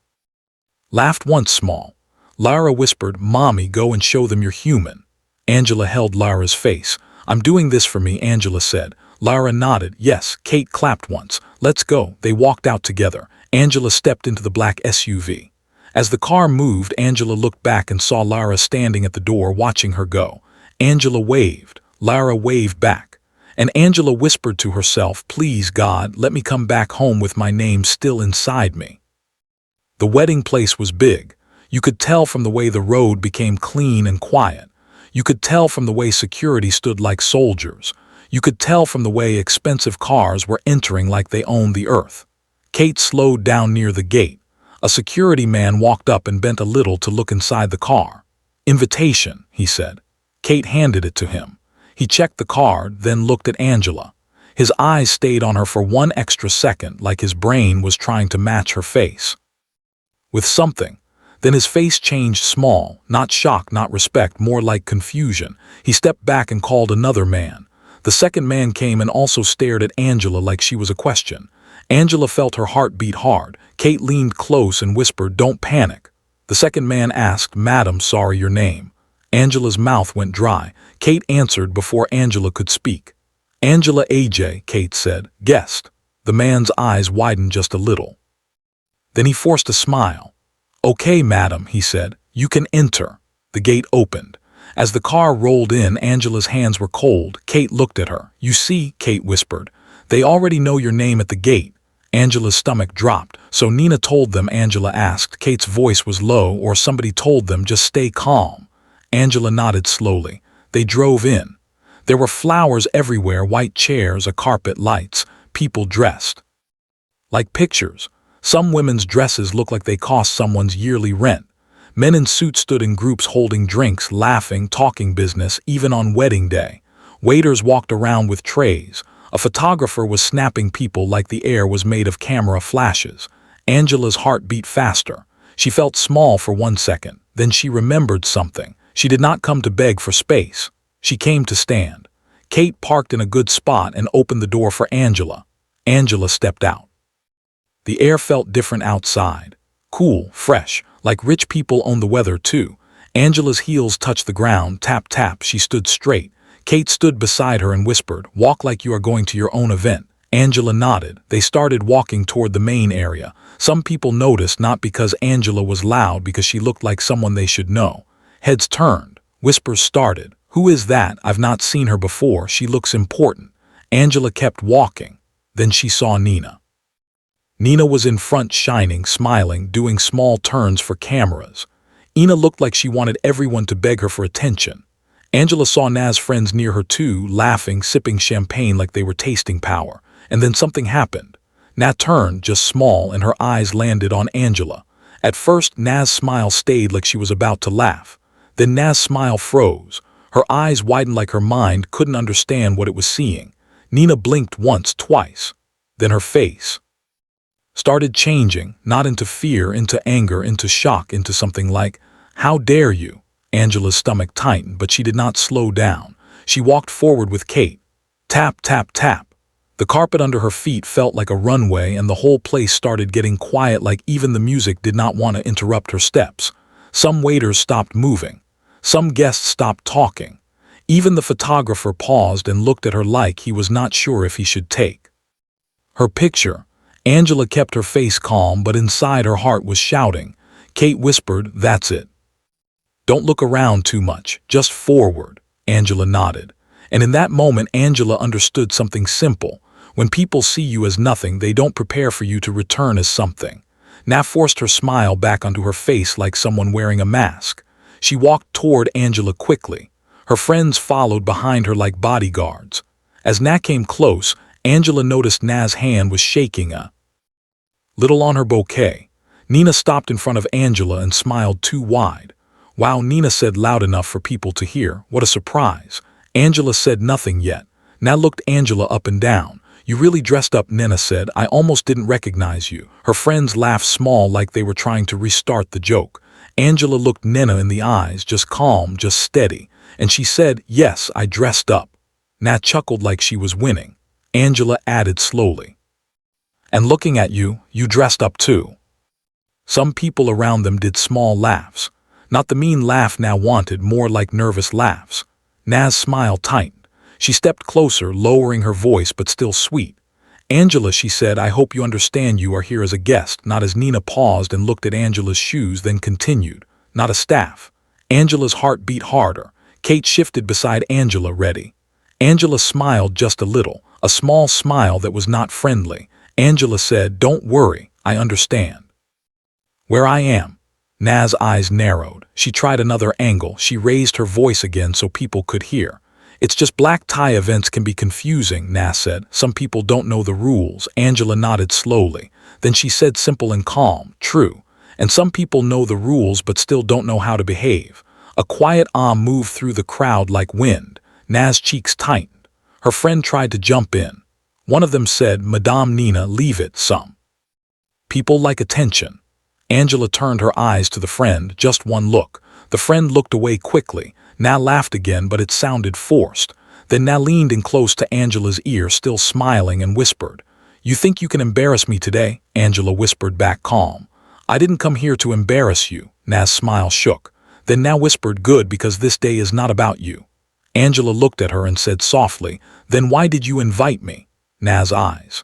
laughed once small. Lara whispered, Mommy, go and show them you're human. Angela held Lara's face. I'm doing this for me, Angela said. Lara nodded. Yes. Kate clapped once. Let's go. They walked out together. Angela stepped into the black SUV. As the car moved, Angela looked back and saw Lara standing at the door watching her go. Angela waved. Lara waved back. And Angela whispered to herself, please God, let me come back home with my name still inside me. The wedding place was big. You could tell from the way the road became clean and quiet. You could tell from the way security stood like soldiers. You could tell from the way expensive cars were entering like they owned the earth. Kate slowed down near the gate. A security man walked up and bent a little to look inside the car. Invitation, he said. Kate handed it to him. He checked the card, then looked at Angela. His eyes stayed on her for 1 extra second, like his brain was trying to match her face with something. Then his face changed small, not shock, not respect, more like confusion. He stepped back and called another man. The second man came and also stared at Angela like she was a question. Angela felt her heart beat hard. Kate leaned close and whispered, don't panic. The second man asked, Madam, sorry, your name. Angela's mouth went dry. Kate answered before Angela could speak. Angela Ajayi, Kate said. Guest. The man's eyes widened just a little. Then he forced a smile. Okay, madam, he said. You can enter. The gate opened. As the car rolled in, Angela's hands were cold. Kate looked at her. You see, Kate whispered. They already know your name at the gate. Angela's stomach dropped. So Nina told them, Angela asked. Kate's voice was low, or somebody told them, just stay calm. Angela nodded slowly. They drove in. There were flowers everywhere, white chairs, a carpet, lights, people dressed like pictures. Some women's dresses looked like they cost someone's yearly rent. Men in suits stood in groups holding drinks, laughing, talking business, even on wedding day. Waiters walked around with trays. A photographer was snapping people like the air was made of camera flashes. Angela's heart beat faster. She felt small for 1 second. Then she remembered something. She did not come to beg for space. She came to stand. Kate parked in a good spot and opened the door for Angela. Angela stepped out. The air felt different outside. Cool, fresh, like rich people own the weather too. Angela's heels touched the ground, tap tap, she stood straight. Kate stood beside her and whispered, walk like you are going to your own event. Angela nodded. They started walking toward the main area. Some people noticed, not because Angela was loud, because she looked like someone they should know. Heads turned. Whispers started. Who is that? I've not seen her before. She looks important. Angela kept walking. Then she saw Nina. Nina was in front, shining, smiling, doing small turns for cameras. Ina looked like she wanted everyone to beg her for attention. Angela saw Naz's friends near her too, laughing, sipping champagne like they were tasting power. And then something happened. Naz turned, just small, and her eyes landed on Angela. At first, Naz's smile stayed like she was about to laugh. Then Naz's smile froze. Her eyes widened like her mind couldn't understand what it was seeing. Nina blinked once, twice. Then her face started changing, not into fear, into anger, into shock, into something like, "How dare you?" Angela's stomach tightened, but she did not slow down. She walked forward with Kate. Tap, tap, tap. The carpet under her feet felt like a runway, and the whole place started getting quiet, like even the music did not want to interrupt her steps. Some waiters stopped moving. Some guests stopped talking. Even the photographer paused and looked at her like he was not sure if he should take her picture. Angela kept her face calm, but inside her heart was shouting. Kate whispered, "That's it. Don't look around too much, just forward." Angela nodded. And in that moment, Angela understood something simple. When people see you as nothing, they don't prepare for you to return as something. Naz forced her smile back onto her face like someone wearing a mask. She walked toward Angela quickly. Her friends followed behind her like bodyguards. As Naz came close, Angela noticed Naz's hand was shaking a little on her bouquet. Nina stopped in front of Angela and smiled too wide. "Wow," Nina said loud enough for people to hear. "What a surprise." Angela said nothing yet. Naz looked Angela up and down. "You really dressed up," Nina said. "I almost didn't recognize you." Her friends laughed small like they were trying to restart the joke. Angela looked Nina in the eyes, just calm, just steady. And she said, "Yes, I dressed up." Naz chuckled like she was winning. Angela added slowly, "And looking at you, you dressed up too." Some people around them did small laughs. Not the mean laugh Naz wanted, more like nervous laughs. Naz's smile tightened. She stepped closer, lowering her voice but still sweet. "Angela," she said, "I hope you understand you are here as a guest, not as." Nina paused and looked at Angela's shoes, then continued, "Not a staff." Angela's heart beat harder. Kate shifted beside Angela, ready. Angela smiled just a little, a small smile that was not friendly. Angela said, "Don't worry, I understand where I am." Naz's eyes narrowed. She tried another angle. She raised her voice again so people could hear. "It's just black tie events can be confusing," Naz said. "Some people don't know the rules." Angela nodded slowly. Then she said, simple and calm, "True. And some people know the rules but still don't know how to behave." A quiet moved through the crowd like wind. Naz's cheeks tightened. Her friend tried to jump in. One of them said, "Madame Nina, leave it. Some people like attention." Angela turned her eyes to the friend, just one look. The friend looked away quickly. Naz laughed again, but it sounded forced. Then Naz leaned in close to Angela's ear, still smiling, and whispered, "You think you can embarrass me today?" Angela whispered back, calm. "I didn't come here to embarrass you." Naz's smile shook. Then Naz whispered, "Good, because this day is not about you." Angela looked at her and said softly, "Then why did you invite me?" Naz's eyes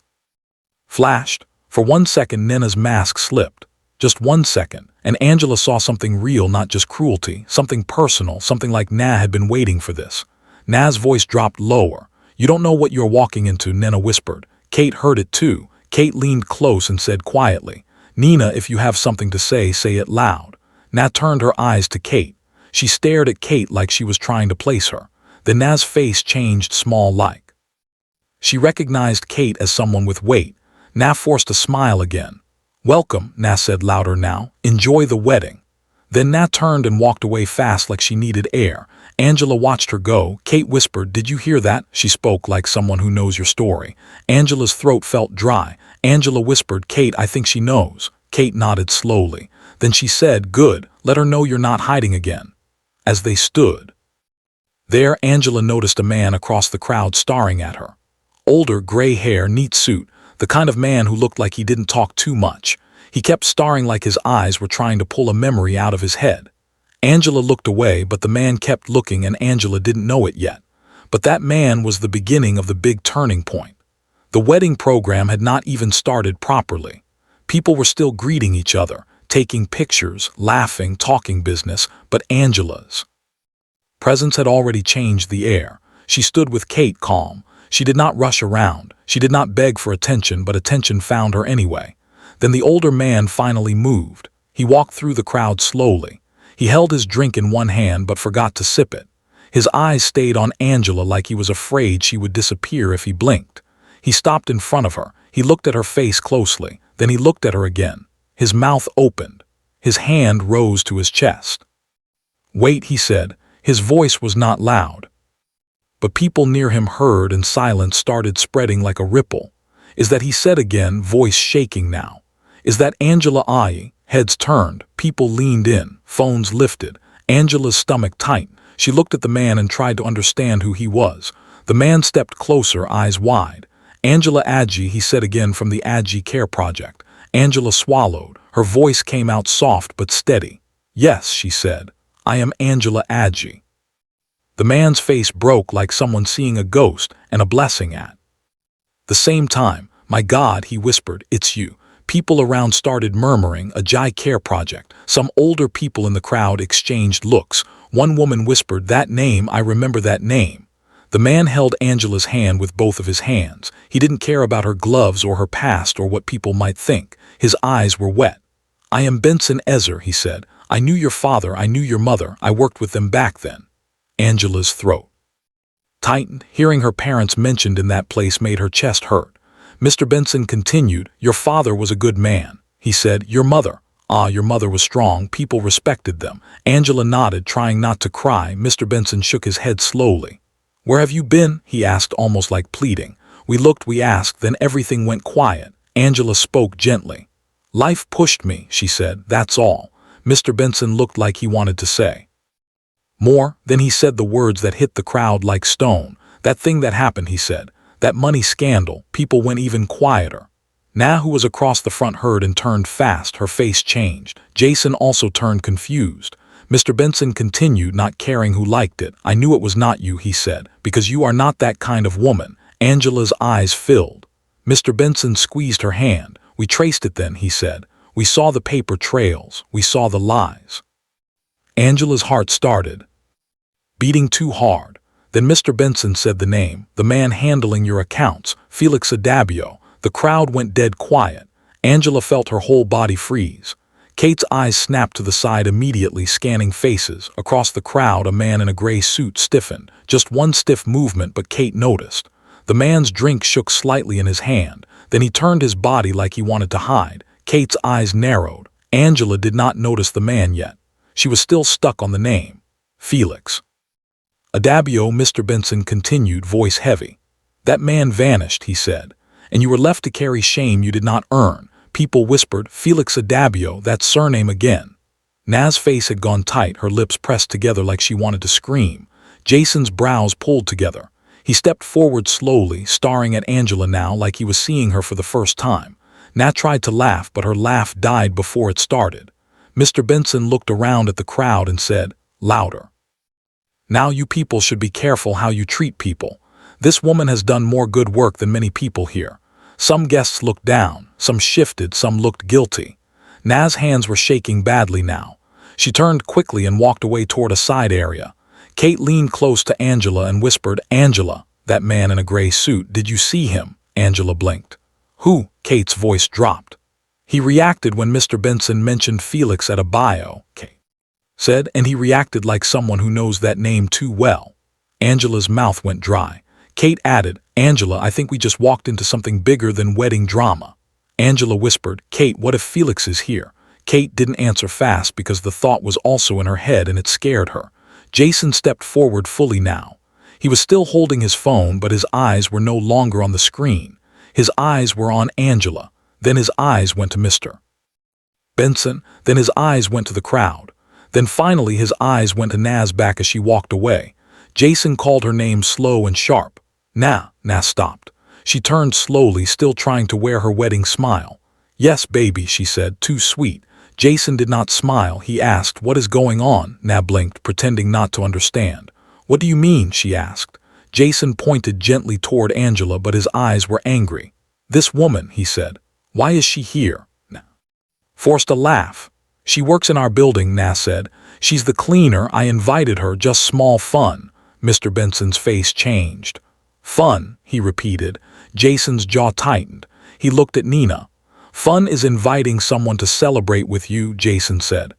flashed. For 1 second, Nina's mask slipped. Just 1 second, and Angela saw something real, not just cruelty, something personal, something like Naz had been waiting for this. Naz's voice dropped lower. "You don't know what you're walking into," Nina whispered. Kate heard it too. Kate leaned close and said quietly, "Nina, if you have something to say it loud." Naz turned her eyes to Kate. She stared at Kate like she was trying to place her. Then Naz's face changed small like she recognized Kate as someone with weight. Naz forced a smile again. "Welcome," Naz said louder now. "Enjoy the wedding." Then Naz turned and walked away fast like she needed air. Angela watched her go. Kate whispered, "Did you hear that?" She spoke like someone who knows your story. Angela's throat felt dry. Angela whispered, "Kate, I think she knows." Kate nodded slowly. Then she said, "Good, let her know you're not hiding again." As they stood there, Angela noticed a man across the crowd staring at her. Older, gray hair, neat suit, the kind of man who looked like he didn't talk too much. He kept staring like his eyes were trying to pull a memory out of his head. Angela looked away, but the man kept looking, and Angela didn't know it yet. But that man was the beginning of the big turning point. The wedding program had not even started properly. People were still greeting each other, taking pictures, laughing, talking business, but Angela's presence had already changed the air. She stood with Kate, calm. She did not rush around. She did not beg for attention, but attention found her anyway. Then the older man finally moved. He walked through the crowd slowly. He held his drink in one hand but forgot to sip it. His eyes stayed on Angela like he was afraid she would disappear if he blinked. He stopped in front of her. He looked at her face closely. Then he looked at her again. His mouth opened. His hand rose to his chest. "Wait," he said. His voice was not loud. But people near him heard, and silence started spreading like a ripple. "Is that," he said again, voice shaking now. "Is that Angela Ajayi?" Heads turned. People leaned in. Phones lifted. Angela's stomach tightened. She looked at the man and tried to understand who he was. The man stepped closer, eyes wide. "Angela Ajayi," he said again, from the Ajayi Care Project. Angela swallowed. Her voice came out soft but steady. "Yes," she said. "I am Angela Ajayi." The man's face broke like someone seeing a ghost and a blessing at the same time. "My God," he whispered, "it's you." People around started murmuring, "Ajayi Care Project." Some older people in the crowd exchanged looks. One woman whispered, "That name, I remember that name." The man held Angela's hand with both of his hands. He didn't care about her gloves or her past or what people might think. His eyes were wet. "I am Benson Ezer," he said. "I knew your father, I knew your mother, I worked with them back then." Angela's throat tightened. Hearing her parents mentioned in that place made her chest hurt. Mr. Benson continued, "Your father was a good man." He said, "Your mother?" "Ah, your mother was strong, people respected them." Angela nodded, trying not to cry. Mr. Benson shook his head slowly. "Where have you been?" he asked, almost like pleading. "We looked, we asked, then everything went quiet." Angela spoke gently. "Life pushed me," she said, "that's all." Mr. Benson looked like he wanted to say more. Then he said the words that hit the crowd like stone. "That thing that happened," he said. "That money scandal." People went even quieter. Na, who was across the front, heard and turned fast. Her face changed. Jason also turned confused. Mr. Benson continued, not caring who liked it. "I knew it was not you," he said, "because you are not that kind of woman." Angela's eyes filled. Mr. Benson squeezed her hand. "We traced it then," he said. "We saw the paper trails. We saw the lies." Angela's heart started beating too hard. Then Mr. Benson said the name, "The man handling your accounts, Felix Adabio." The crowd went dead quiet. Angela felt her whole body freeze. Kate's eyes snapped to the side immediately, scanning faces. Across the crowd, a man in a gray suit stiffened. Just one stiff movement, but Kate noticed. The man's drink shook slightly in his hand. Then he turned his body like he wanted to hide. Kate's eyes narrowed. Angela did not notice the man yet. She was still stuck on the name. Felix Adabio. Mr. Benson continued, voice heavy. "That man vanished," he said, "and you were left to carry shame you did not earn." People whispered, "Felix Adabio, that surname again." Na's face had gone tight, her lips pressed together like she wanted to scream. Jason's brows pulled together. He stepped forward slowly, staring at Angela now like he was seeing her for the first time. Na tried to laugh, but her laugh died before it started. Mr. Benson looked around at the crowd and said, louder, "Now you people should be careful how you treat people. This woman has done more good work than many people here." Some guests looked down, some shifted, some looked guilty. Na's hands were shaking badly now. She turned quickly and walked away toward a side area. Kate leaned close to Angela and whispered, "Angela, that man in a gray suit, did you see him?" Angela blinked. "Who?" Kate's voice dropped. "He reacted when Mr. Benson mentioned Felix Adabio," Kate said, "and he reacted like someone who knows that name too well." Angela's mouth went dry. Kate added, "Angela, I think we just walked into something bigger than wedding drama." Angela whispered, "Kate, what if Felix is here?" Kate didn't answer fast because the thought was also in her head and it scared her. Jason stepped forward fully now. He was still holding his phone, but his eyes were no longer on the screen. His eyes were on Angela. Then his eyes went to Mr. Benson. Then his eyes went to the crowd. Then finally his eyes went to Na's back as she walked away. Jason called her name slow and sharp. "Na." Na stopped. She turned slowly, still trying to wear her wedding smile. "Yes, baby," she said, "too sweet." Jason did not smile. He asked, "What is going on?" Na blinked, pretending not to understand. "What do you mean?" she asked. Jason pointed gently toward Angela, but his eyes were angry. "This woman," he said. "Why is she here?" Na forced a laugh. "She works in our building," Na said. "She's the cleaner. I invited her, just small fun." Mr. Benson's face changed. "Fun," he repeated. Jason's jaw tightened. He looked at Nina. "Fun is inviting someone to celebrate with you," Jason said.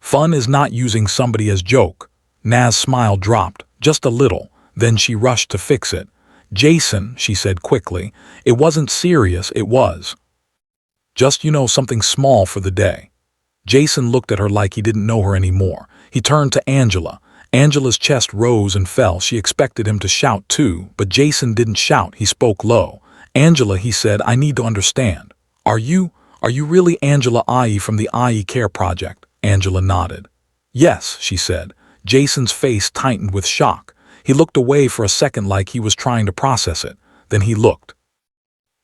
Fun is not using somebody as joke. Naz's smile dropped, just a little, then she rushed to fix it. Jason, she said quickly, it wasn't serious, it was. Just, something small for the day. Jason looked at her like he didn't know her anymore. He turned to Angela. Angela's chest rose and fell. She expected him to shout too, but Jason didn't shout. He spoke low. Angela, he said, I need to understand. Are you really Angela Ajayi from the Ajayi Care Project? Angela nodded. Yes, she said. Jason's face tightened with shock. He looked away for a second like he was trying to process it. Then he looked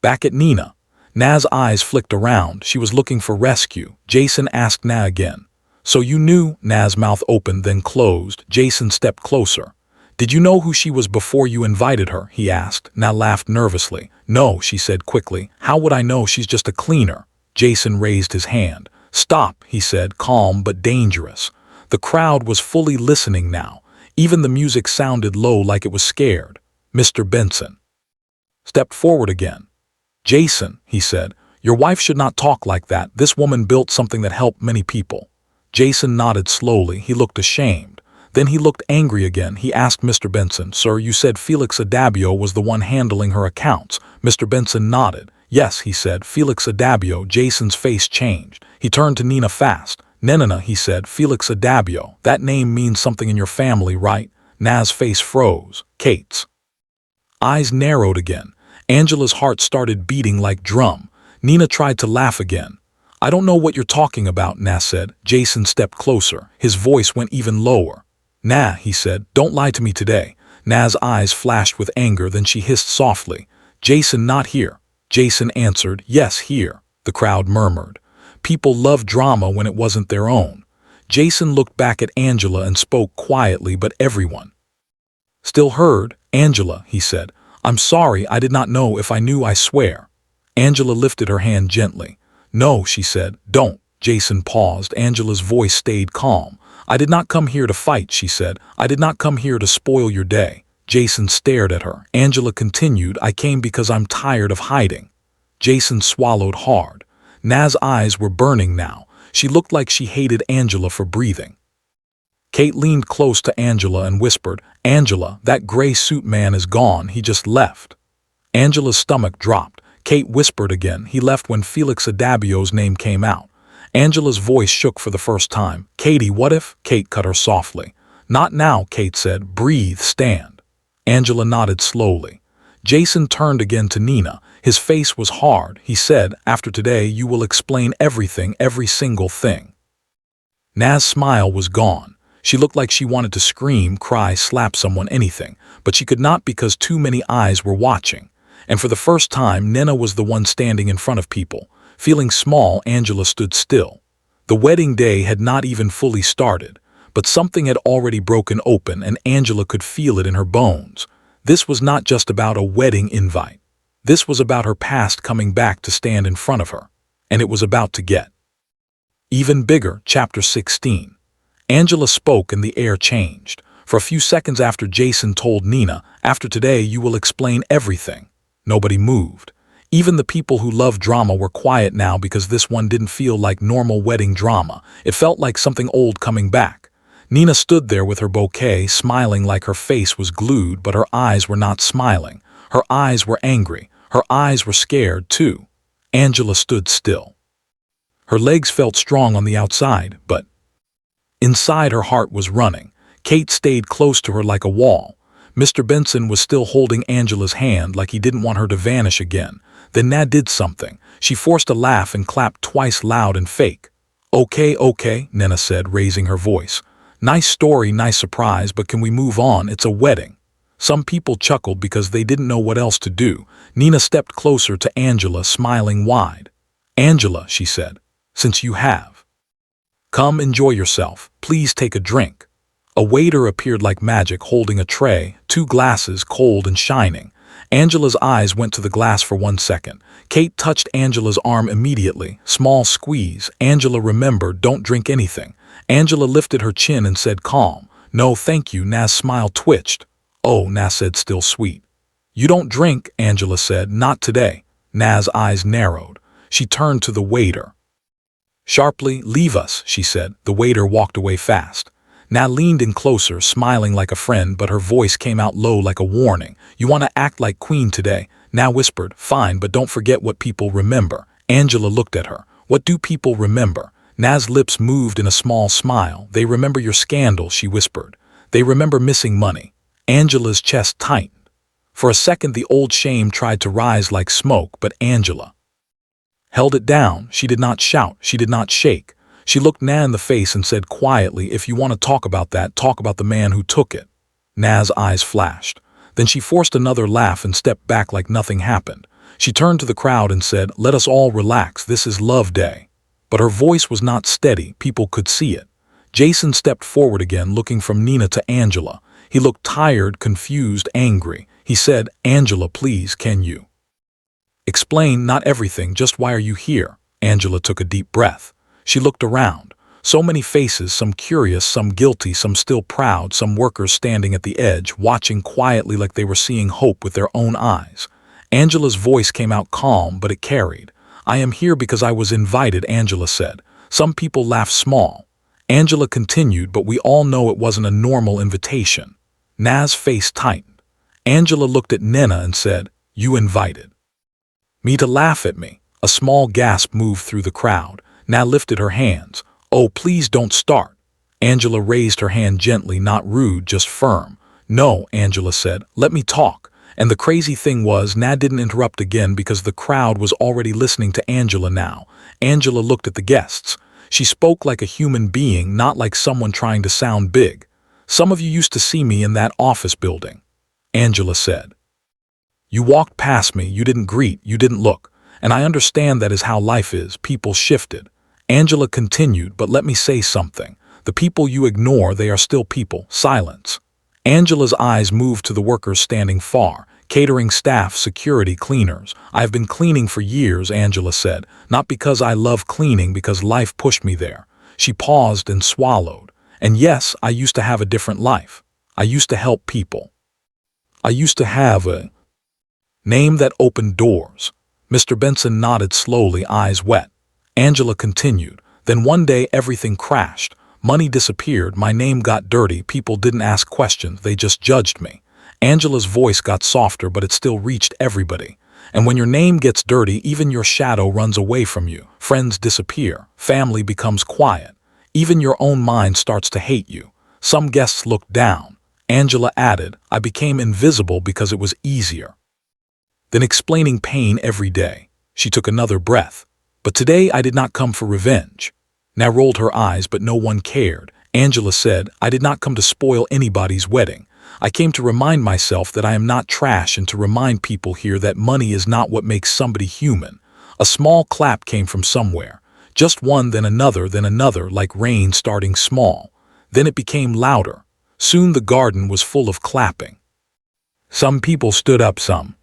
back at Nina. Naz's eyes flicked around. She was looking for rescue. Jason asked Naz again. So you knew? Naz's mouth opened, then closed. Jason stepped closer. Did you know who she was before you invited her? He asked. Naz laughed nervously. No, she said quickly. How would I know? She's just a cleaner. Jason raised his hand. Stop, he said, calm but dangerous. The crowd was fully listening now. Even the music sounded low like it was scared. Mr. Benson stepped forward again. Jason, he said, your wife should not talk like that. This woman built something that helped many people. Jason nodded slowly. He looked ashamed. Then he looked angry again. He asked Mr. Benson, Sir, you said Felix Adabio was the one handling her accounts. Mr. Benson nodded. Yes, he said, Felix Adabio. Jason's face changed. He turned to Nina fast. Nina, he said, Felix Adabio. That name means something in your family, right? Naz's face froze. Kate's eyes narrowed again. Angela's heart started beating like drum. Nina tried to laugh again. I don't know what you're talking about, Naz said. Jason stepped closer. His voice went even lower. Naz, he said, don't lie to me today. Naz's eyes flashed with anger, then she hissed softly. Jason, not here. Jason answered, yes, here. The crowd murmured. People love drama when it wasn't their own. Jason looked back at Angela and spoke quietly, but everyone still heard. Angela, he said, I'm sorry, I did not know. If I knew, I swear. Angela lifted her hand gently. No, she said, don't. Jason paused. Angela's voice stayed calm. I did not come here to fight, she said. I did not come here to spoil your day. Jason stared at her. Angela continued, I came because I'm tired of hiding. Jason swallowed hard. Naz's eyes were burning now. She looked like she hated Angela for breathing. Kate leaned close to Angela and whispered, Angela, that gray suit man is gone. He just left. Angela's stomach dropped. Kate whispered again, he left when Felix Adabio's name came out. Angela's voice shook for the first time. Katie, what if? Kate cut her softly. Not now, Kate said. Breathe, stand. Angela nodded slowly. Jason turned again to Nina. His face was hard. He said, after today, you will explain everything, every single thing. Naz's smile was gone. She looked like she wanted to scream, cry, slap someone, anything, but she could not because too many eyes were watching. And for the first time, Nina was the one standing in front of people. Feeling small, Angela stood still. The wedding day had not even fully started, but something had already broken open and Angela could feel it in her bones. This was not just about a wedding invite. This was about her past coming back to stand in front of her. And it was about to get even bigger. Chapter 16. Angela spoke and the air changed. For a few seconds after Jason told Nina, after today you will explain everything. Nobody moved. Even the people who love drama were quiet now because this one didn't feel like normal wedding drama. It felt like something old coming back. Nina stood there with her bouquet, smiling like her face was glued, but her eyes were not smiling. Her eyes were angry. Her eyes were scared, too. Angela stood still. Her legs felt strong on the outside, but inside her heart was running. Kate stayed close to her like a wall. Mr. Benson was still holding Angela's hand like he didn't want her to vanish again. Then Nat did something. She forced a laugh and clapped twice loud and fake. Okay, Nina said, raising her voice. Nice story, nice surprise, but can we move on? It's a wedding. Some people chuckled because they didn't know what else to do. Nina stepped closer to Angela, smiling wide. Angela, she said, since you have come, enjoy yourself. Please take a drink. A waiter appeared like magic, holding a tray, 2 glasses, cold and shining. Angela's eyes went to the glass for 1 second. Kate touched Angela's arm immediately. Small squeeze. Angela remembered, don't drink anything. Angela lifted her chin and said calm. No, thank you. Naz's smile twitched. Oh, Naz said, still sweet. You don't drink, Angela said. Not today. Naz's eyes narrowed. She turned to the waiter. Sharply, "Leave us," she said. The waiter walked away fast. Nat leaned in closer, smiling like a friend, but her voice came out low like a warning. "You want to act like queen today?" Nat whispered. "Fine, but don't forget what people remember." Angela looked at her. "What do people remember?" Nat's lips moved in a small smile. "They remember your scandal," she whispered. "They remember missing money." Angela's chest tightened. For a second the old shame tried to rise like smoke, but Angela held it down. She did not shout. She did not shake. She looked Nat in the face and said quietly, "If you want to talk about that, talk about the man who took it." Nat's eyes flashed. Then she forced another laugh and stepped back like nothing happened. She turned to the crowd and said, "Let us all relax. This is Love Day." But her voice was not steady. People could see it. Jason stepped forward again, looking from Nina to Angela. He looked tired, confused, angry. He said, "Angela, please, can you explain? Not everything, just why are you here?" Angela took a deep breath. She looked around. So many faces, some curious, some guilty, some still proud, some workers standing at the edge, watching quietly like they were seeing hope with their own eyes. Angela's voice came out calm, but it carried. "I am here because I was invited," Angela said. Some people laughed small. Angela continued, "But we all know it wasn't a normal invitation." Nat's face tightened. Angela looked at Nina and said, "You invited me to laugh at me?" A small gasp moved through the crowd. Nat lifted her hands. "Oh, please don't start." Angela raised her hand gently, not rude, just firm. "No," Angela said, "let me talk." And the crazy thing was, Nat didn't interrupt again because the crowd was already listening to Angela now. Angela looked at the guests. She spoke like a human being, not like someone trying to sound big. "Some of you used to see me in that office building," Angela said. "You walked past me, you didn't greet, you didn't look. And I understand that is how life is. People shifted." Angela continued, "But let me say something. The people you ignore, they are still people." Silence. Angela's eyes moved to the workers standing far. "Catering staff, security, cleaners. I have been cleaning for years," Angela said. "Not because I love cleaning, because life pushed me there." She paused and swallowed. "And yes, I used to have a different life. I used to help people. I used to have a name that opened doors." Mr. Benson nodded slowly, eyes wet. Angela continued, "Then one day everything crashed. Money disappeared, my name got dirty, people didn't ask questions, they just judged me." Angela's voice got softer, but it still reached everybody. "And when your name gets dirty, even your shadow runs away from you. Friends disappear, family becomes quiet. Even your own mind starts to hate you." Some guests looked down. Angela added, "I became invisible because it was easier than explaining pain every day." She took another breath. "But today I did not come for revenge." Now rolled her eyes, but no one cared. Angela said, "I did not come to spoil anybody's wedding. I came to remind myself that I am not trash and to remind people here that money is not what makes somebody human." A small clap came from somewhere. Just one, then another, like rain starting small. Then it became louder. Soon the garden was full of clapping. Some people stood up, some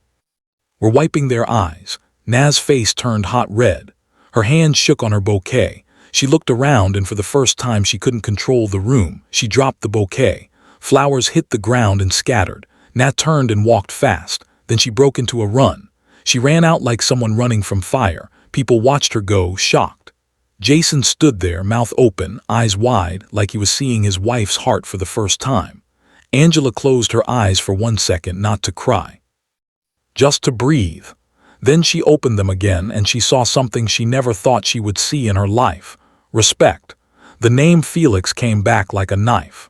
were wiping their eyes. Na's face turned hot red. Her hand shook on her bouquet. She looked around and for the first time she couldn't control the room. She dropped the bouquet. Flowers hit the ground and scattered. Nat turned and walked fast. Then she broke into a run. She ran out like someone running from fire. People watched her go, shocked. Jason stood there, mouth open, eyes wide, like he was seeing his wife's heart for the first time. Angela closed her eyes for 1 second, not to cry, just to breathe. Then she opened them again and she saw something she never thought she would see in her life. Respect. The name Felix came back like a knife.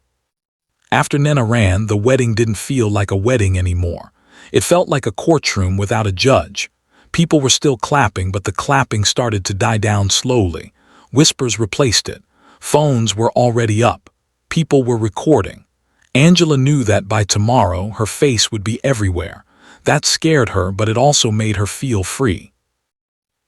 After Nena ran, the wedding didn't feel like a wedding anymore. It felt like a courtroom without a judge. People were still clapping, but the clapping started to die down slowly. Whispers replaced it. Phones were already up. People were recording. Angela knew that by tomorrow her face would be everywhere. That scared her, but it also made her feel free.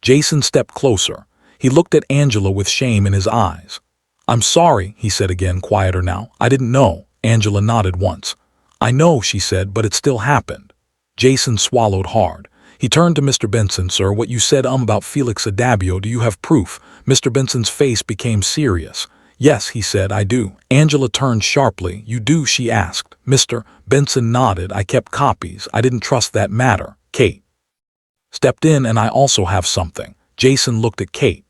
Jason stepped closer. He looked at Angela with shame in his eyes. "I'm sorry," he said again, quieter now. "I didn't know." Angela nodded once. "I know," she said, "but it still happened." Jason swallowed hard. He turned to Mr. Benson. "Sir, what you said about Felix Adabio, do you have proof?" Mr. Benson's face became serious. "Yes," he said, "I do." Angela turned sharply. "You do?" she asked. Mr. Benson nodded. "I kept copies. I didn't trust that matter." Kate stepped in. "And I also have something." Jason looked at Kate.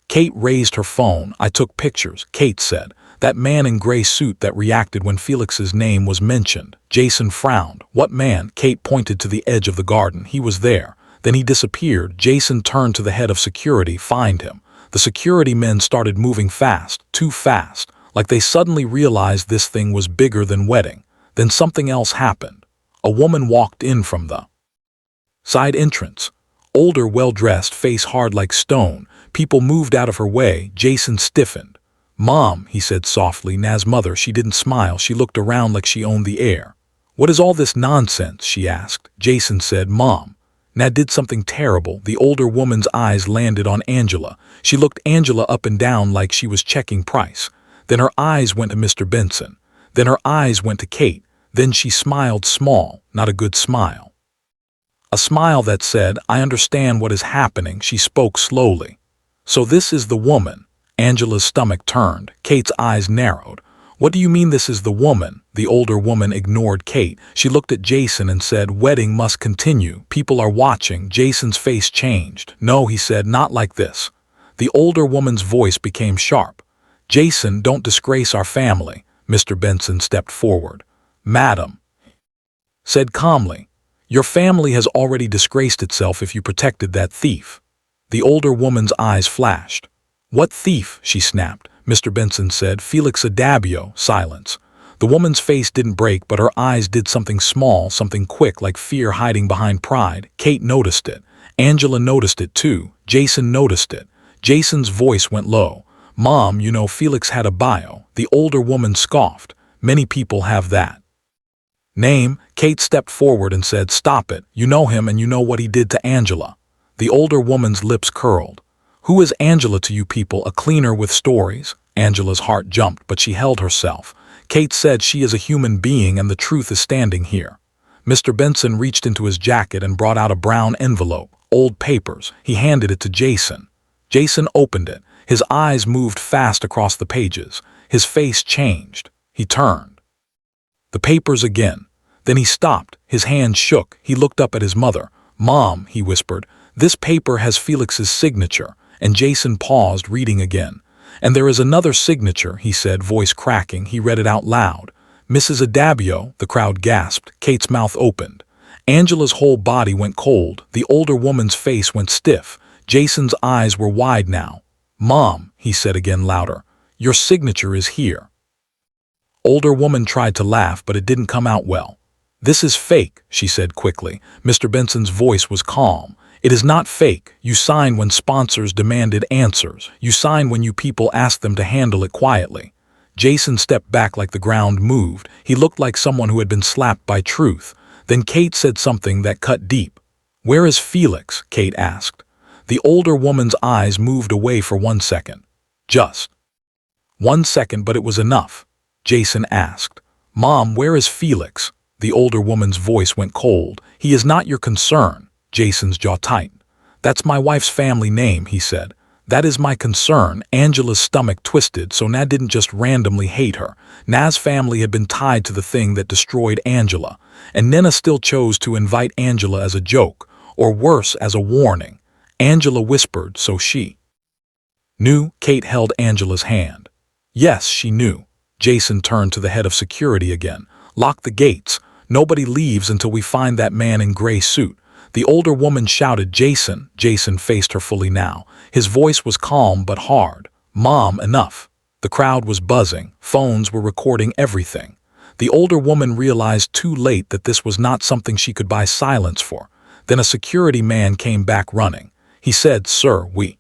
Kate raised her phone. "I took pictures," Kate said. "That man in gray suit that reacted when Felix's name was mentioned." Jason frowned. "What man?" Kate pointed to the edge of the garden. "He was there. Then he disappeared." Jason turned to the head of security. "Find him." The security men started moving fast, too fast, like they suddenly realized this thing was bigger than wedding. Then something else happened. A woman walked in from the side entrance. Older, well-dressed, face hard like stone. People moved out of her way. Jason stiffened. "Mom," he said softly. Na's mother. She didn't smile. She looked around like she owned the air. "What is all this nonsense?" she asked. Jason said, "Mom, Na did something terrible." The older woman's eyes landed on Angela. She looked Angela up and down like she was checking price. Then her eyes went to Mr. Benson. Then her eyes went to Kate. Then she smiled small, not a good smile. A smile that said, "I understand what is happening." She spoke slowly. "So this is the woman." Angela's stomach turned. Kate's eyes narrowed. "What do you mean this is the woman?" The older woman ignored Kate. She looked at Jason and said, "Wedding must continue. People are watching." Jason's face changed. "No," he said, "not like this." The older woman's voice became sharp. "Jason, don't disgrace our family." Mr. Benson stepped forward. "Madam," said calmly, "your family has already disgraced itself if you protected that thief." The older woman's eyes flashed. "What thief?" she snapped. Mr. Benson said, "Felix Ajayi." Silence. The woman's face didn't break, but her eyes did something small, something quick, like fear hiding behind pride. Kate noticed it. Angela noticed it too. Jason noticed it. Jason's voice went low. "Mom, you know Felix had a bio." The older woman scoffed. "Many people have that name." Kate stepped forward and said, "Stop it. You know him and you know what he did to Angela." The older woman's lips curled. "Who is Angela to you people? A cleaner with stories?" Angela's heart jumped, but she held herself. Kate said, "She is a human being and the truth is standing here." Mr. Benson reached into his jacket and brought out a brown envelope, old papers. He handed it to Jason. Jason opened it. His eyes moved fast across the pages. His face changed. He turned the papers again. Then he stopped. His hand shook. He looked up at his mother. "Mom," he whispered, "this paper has Felix's signature." And Jason paused, reading again. "And there is another signature," he said, voice cracking. He read it out loud. "Mrs. Ajayi." The crowd gasped. Kate's mouth opened. Angela's whole body went cold. The older woman's face went stiff. Jason's eyes were wide now. "Mom," he said again louder, "your signature is here." Older woman tried to laugh, but it didn't come out well. "This is fake," she said quickly. Mr. Benson's voice was calm. "It is not fake. You signed when sponsors demanded answers. You signed when you people asked them to handle it quietly." Jason stepped back like the ground moved. He looked like someone who had been slapped by truth. Then Kate said something that cut deep. "Where is Felix?" Kate asked. The older woman's eyes moved away for 1 second. Just 1 second, but it was enough. Jason asked, "Mom, where is Felix?" The older woman's voice went cold. "He is not your concern." Jason's jaw tightened. "That's my wife's family name," he said. "That is my concern." Angela's stomach twisted, so Na didn't just randomly hate her. Na's family had been tied to the thing that destroyed Angela, and Nina still chose to invite Angela as a joke, or worse, as a warning. Angela whispered, "So she knew?" Kate held Angela's hand. "Yes, she knew." Jason turned to the head of security again. "Lock the gates. Nobody leaves until we find that man in gray suit." The older woman shouted, "Jason." Jason faced her fully now. His voice was calm but hard. "Mom, enough." The crowd was buzzing. Phones were recording everything. The older woman realized too late that this was not something she could buy silence for. Then a security man came back running. He said, "Sir, we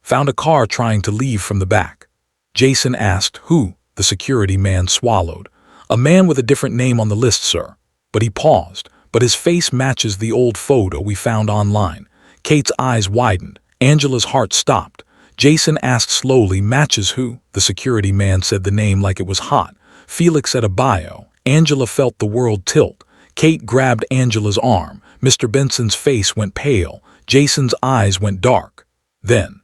found a car trying to leave from the back." Jason asked, "Who?" The security man swallowed. "A man with a different name on the list, sir." But he paused. "But his face matches the old photo we found online." Kate's eyes widened. Angela's heart stopped. Jason asked slowly, "Matches who?" The security man said the name like it was hot. "Felix Ajayi." Angela felt the world tilt. Kate grabbed Angela's arm. Mr. Benson's face went pale. Jason's eyes went dark. Then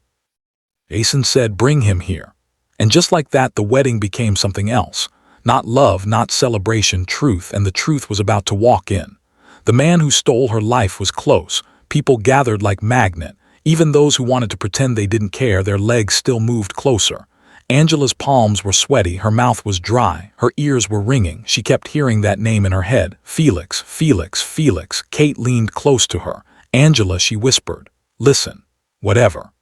Jason said, "Bring him here." And just like that, the wedding became something else. Not love, not celebration, truth, and the truth was about to walk in. The man who stole her life was close. People gathered like magnet. Even those who wanted to pretend they didn't care, their legs still moved closer. Angela's palms were sweaty, her mouth was dry, her ears were ringing. She kept hearing that name in her head. Felix, Felix, Felix. Kate leaned close to her. Angela, she whispered. Listen. Whatever.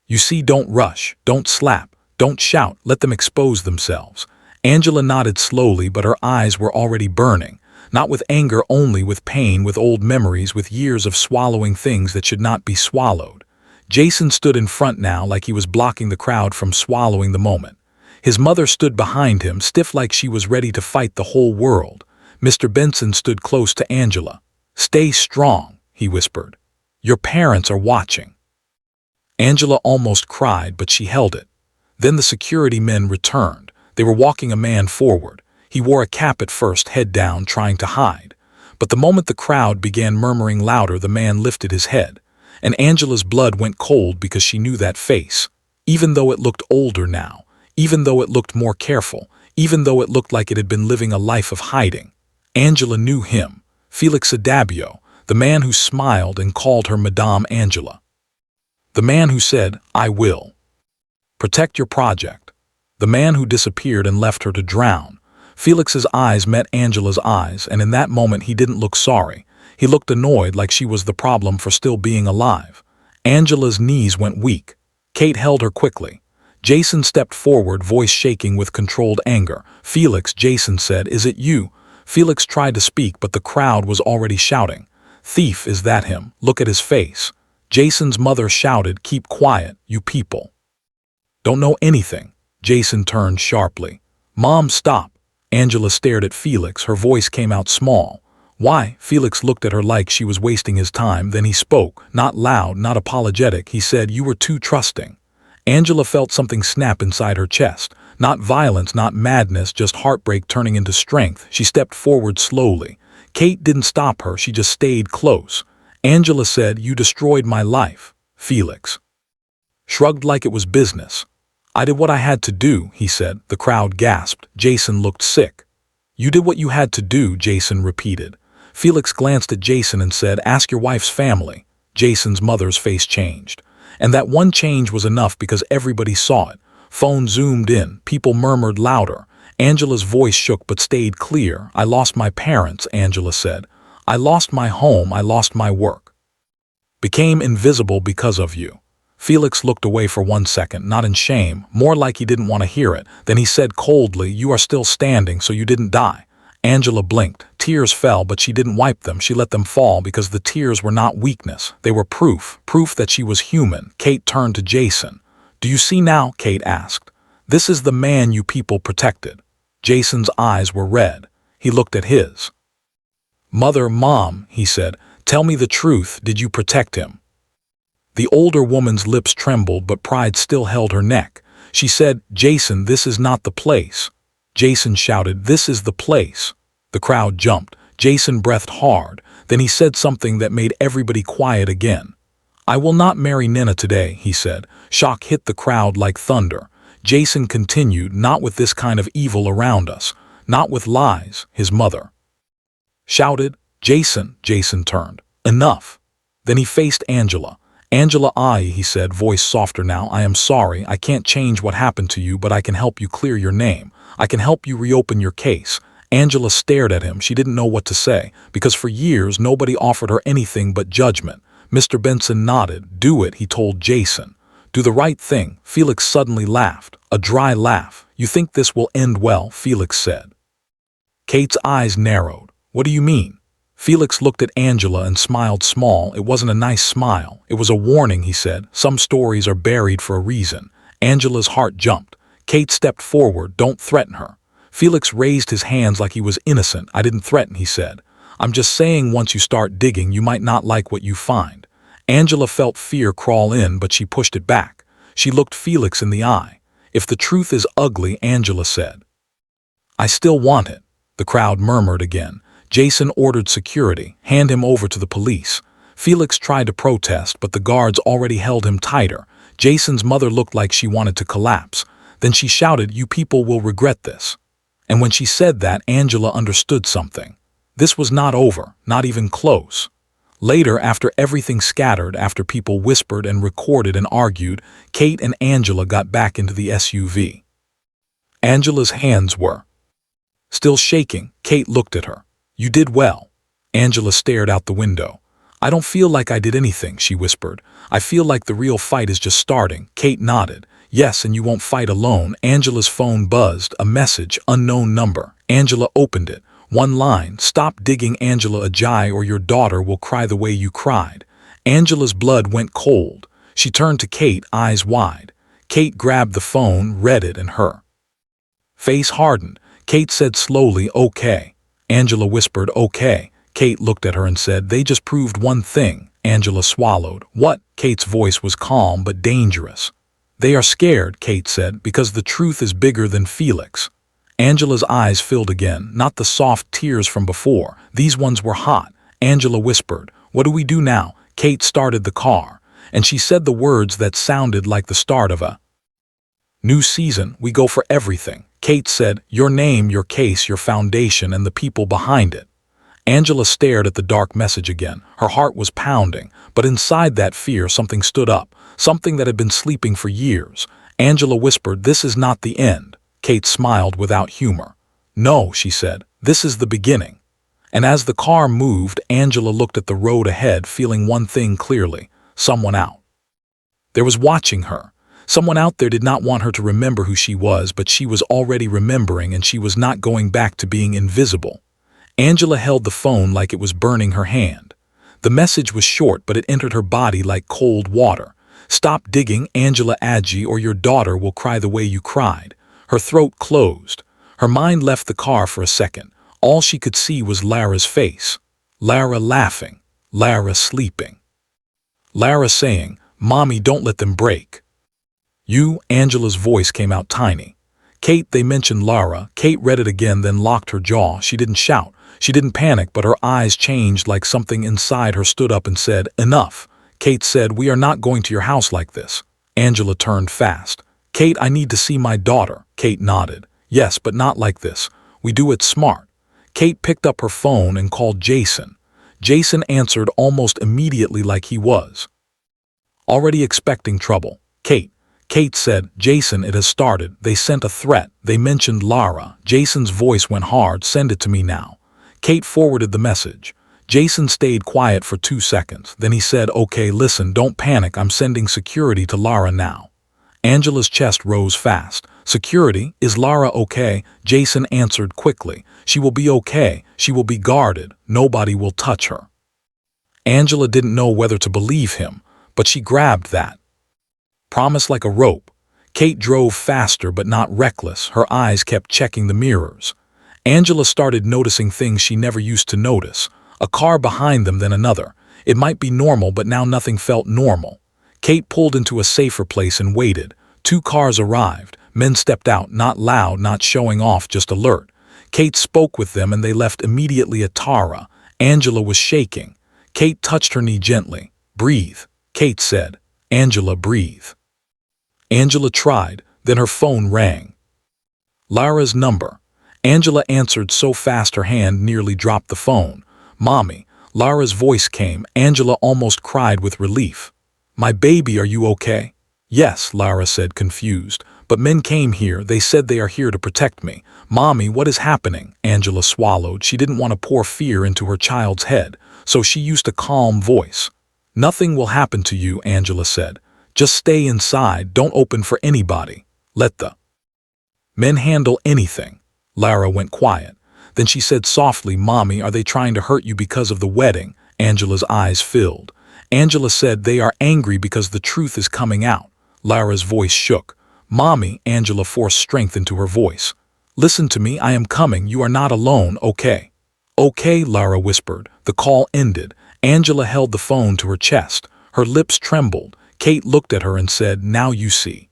You see, don't rush, don't slap, don't shout, let them expose themselves. Angela nodded slowly, but her eyes were already burning. Not with anger only, with pain, with old memories, with years of swallowing things that should not be swallowed. Jason stood in front now, like he was blocking the crowd from swallowing the moment. His mother stood behind him, stiff like she was ready to fight the whole world. Mr. Benson stood close to Angela. Stay strong, he whispered. Your parents are watching. Angela almost cried, but she held it. Then the security men returned. They were walking a man forward. He wore a cap at first, head down, trying to hide. But the moment the crowd began murmuring louder, the man lifted his head. And Angela's blood went cold because she knew that face. Even though it looked older now, even though it looked more careful, even though it looked like it had been living a life of hiding. Angela knew him, Felix Adabio, the man who smiled and called her Madame Angela. The man who said, I will. Protect your project. The man who disappeared and left her to drown. Felix's eyes met Angela's eyes, and in that moment he didn't look sorry. He looked annoyed, like she was the problem for still being alive. Angela's knees went weak. Kate held her quickly. Jason stepped forward, voice shaking with controlled anger. Felix, Jason said, is it you? Felix tried to speak, but the crowd was already shouting. Thief, is that him? Look at his face. Jason's mother shouted, keep quiet, you people. Don't know anything. Jason turned sharply. Mom, stop. Angela stared at Felix, her voice came out small. Why? Felix looked at her like she was wasting his time, then he spoke, not loud, not apologetic. He said, you were too trusting. Angela felt something snap inside her chest. Not violence, not madness, just heartbreak turning into strength. She stepped forward slowly. Kate didn't stop her, she just stayed close. Angela said, you destroyed my life. Felix shrugged like it was business. I did what I had to do, he said. The crowd gasped. Jason looked sick. You did what you had to do, Jason repeated. Felix glanced at Jason and said, ask your wife's family. Jason's mother's face changed. And that one change was enough because everybody saw it. Phone zoomed in. People murmured louder. Angela's voice shook but stayed clear. I lost my parents, Angela said. I lost my home. I lost my work. Became invisible because of you. Felix looked away for 1 second, not in shame, more like he didn't want to hear it. Then he said coldly, you are still standing, so you didn't die. Angela blinked. Tears fell, but she didn't wipe them. She let them fall because the tears were not weakness. They were proof that she was human. Kate turned to Jason. Do you see now? Kate asked. This is the man you people protected. Jason's eyes were red. He looked at his mother. Mom, he said, tell me the truth. Did you protect him? The older woman's lips trembled, but pride still held her neck. She said, Jason, this is not the place. Jason shouted, this is the place. The crowd jumped. Jason breathed hard. Then he said something that made everybody quiet again. I will not marry Nina today, he said. Shock hit the crowd like thunder. Jason continued, not with this kind of evil around us. Not with lies, his mother shouted. Jason turned. Enough. Then he faced Angela. Angela Ajayi, he said, voice softer now. I am sorry. I can't change what happened to you, but I can help you clear your name. I can help you reopen your case. Angela stared at him. She didn't know what to say, because for years nobody offered her anything but judgment. Mr. Benson nodded. Do it, he told Jason. Do the right thing. Felix suddenly laughed. A dry laugh. You think this will end well, Felix said. Kate's eyes narrowed. What do you mean? Felix looked at Angela and smiled small. It wasn't a nice smile. It was a warning, he said. Some stories are buried for a reason. Angela's heart jumped. Kate stepped forward. Don't threaten her. Felix raised his hands like he was innocent. I didn't threaten, he said. I'm just saying once you start digging, you might not like what you find. Angela felt fear crawl in, but she pushed it back. She looked Felix in the eye. If the truth is ugly, Angela said. I still want it. The crowd murmured again. Jason ordered security. Hand him over to the police. Felix tried to protest, but the guards already held him tighter. Jason's mother looked like she wanted to collapse. Then she shouted, you people will regret this. And when she said that, Angela understood something. This was not over, not even close. Later, after everything scattered, after people whispered and recorded and argued, Kate and Angela got back into the SUV. Angela's hands were still shaking. Kate looked at her. "You did well." Angela stared out the window. "I don't feel like I did anything," she whispered. "I feel like the real fight is just starting." Kate nodded. "Yes, and you won't fight alone." Angela's phone buzzed. A message, unknown number. Angela opened it. One line, "Stop digging, Angela Ajayi, or your daughter will cry the way you cried." Angela's blood went cold. She turned to Kate, eyes wide. Kate grabbed the phone, read it, and her face hardened. Kate said slowly, "Okay." Angela whispered, "Okay." Kate looked at her and said, "They just proved one thing." Angela swallowed. "What?" Kate's voice was calm but dangerous. "They are scared," Kate said, "because the truth is bigger than Felix." Angela's eyes filled again, not the soft tears from before. These ones were hot. Angela whispered, "What do we do now?" Kate started the car, and she said the words that sounded like the start of a new season. "We go for everything." Kate said, "Your name, your case, your foundation, and the people behind it." Angela stared at the dark message again. Her heart was pounding, but inside that fear something stood up, something that had been sleeping for years. Angela whispered, "This is not the end." Kate smiled without humor. "No," she said, "this is the beginning." And as the car moved, Angela looked at the road ahead, feeling one thing clearly: someone out there was watching her. Someone out there did not want her to remember who she was, but she was already remembering, and she was not going back to being invisible. Angela held the phone like it was burning her hand. The message was short, but it entered her body like cold water. "Stop digging, Angela Ajayi, or your daughter will cry the way you cried." Her throat closed. Her mind left the car for a second. All she could see was Lara's face. Lara laughing. Lara sleeping. Lara saying, "Mommy, don't let them break you." Angela's voice came out tiny. "Kate, they mentioned Lara." Kate read it again, then locked her jaw. She didn't shout. She didn't panic, but her eyes changed, like something inside her stood up and said, "Enough." Kate said, "We are not going to your house like this." Angela turned fast. "Kate, I need to see my daughter." Kate nodded. "Yes, but not like this. We do it smart." Kate picked up her phone and called Jason. Jason answered almost immediately, like he was already expecting trouble. Kate said, "Jason, it has started. They sent a threat. They mentioned Lara." Jason's voice went hard. "Send it to me now." Kate forwarded the message. Jason stayed quiet for 2 seconds. Then he said, "Okay, listen, don't panic. I'm sending security to Lara now." Angela's chest rose fast. "Security? Is Lara okay?" Jason answered quickly. "She will be okay. She will be guarded. Nobody will touch her." Angela didn't know whether to believe him, but she grabbed that promise like a rope. Kate drove faster but not reckless. Her eyes kept checking the mirrors. Angela started noticing things she never used to notice. A car behind them, then another. It might be normal, but now nothing felt normal. Kate pulled into a safer place and waited. 2 cars arrived. Men stepped out, not loud, not showing off, just alert. Kate spoke with them and they left immediately at Tara. Angela was shaking. Kate touched her knee gently. "Breathe," Kate said. "Angela, breathe." Angela tried, then her phone rang. Lara's number. Angela answered so fast her hand nearly dropped the phone. "Mommy." Lara's voice came. Angela almost cried with relief. "My baby, are you okay?" "Yes," Lara said, confused. "But men came here. They said they are here to protect me." "Mommy, what is happening?" Angela swallowed. She didn't want to pour fear into her child's head, so she used a calm voice. "Nothing will happen to you," Angela said. "Just stay inside. Don't open for anybody. Let the men handle anything." Lara went quiet. Then she said softly, "Mommy, are they trying to hurt you because of the wedding?" Angela's eyes filled. Angela said, "They are angry because the truth is coming out." Lara's voice shook. "Mommy," Angela forced strength into her voice. "Listen to me. I am coming. You are not alone, okay?" "Okay," Lara whispered. The call ended. Angela held the phone to her chest. Her lips trembled. Kate looked at her and said, "Now you see.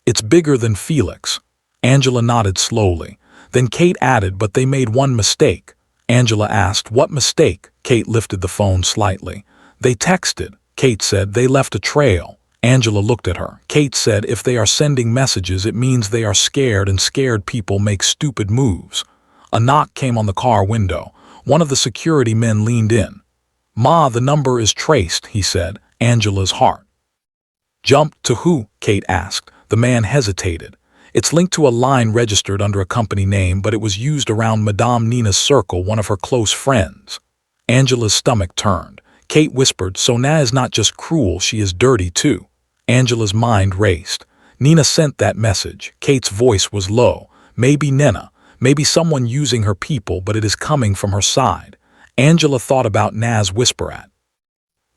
It's bigger than Felix." Angela nodded slowly. Then Kate added, "But they made one mistake." Angela asked, "What mistake?" Kate lifted the phone slightly. "They texted." Kate said, "They left a trail." Angela looked at her. Kate said, "If they are sending messages, it means they are scared, and scared people make stupid moves." A knock came on the car window. One of the security men leaned in. "Ma, the number is traced," he said. Angela's heart jumped. "To who?" Kate asked. The man hesitated. "It's linked to a line registered under a company name, but it was used around Madame Nina's circle, one of her close friends." Angela's stomach turned. Kate whispered, "So Na is not just cruel, she is dirty too." Angela's mind raced. "Nina sent that message." Kate's voice was low. "Maybe Nina, maybe someone using her people, but it is coming from her side." Angela thought about Na's whisper at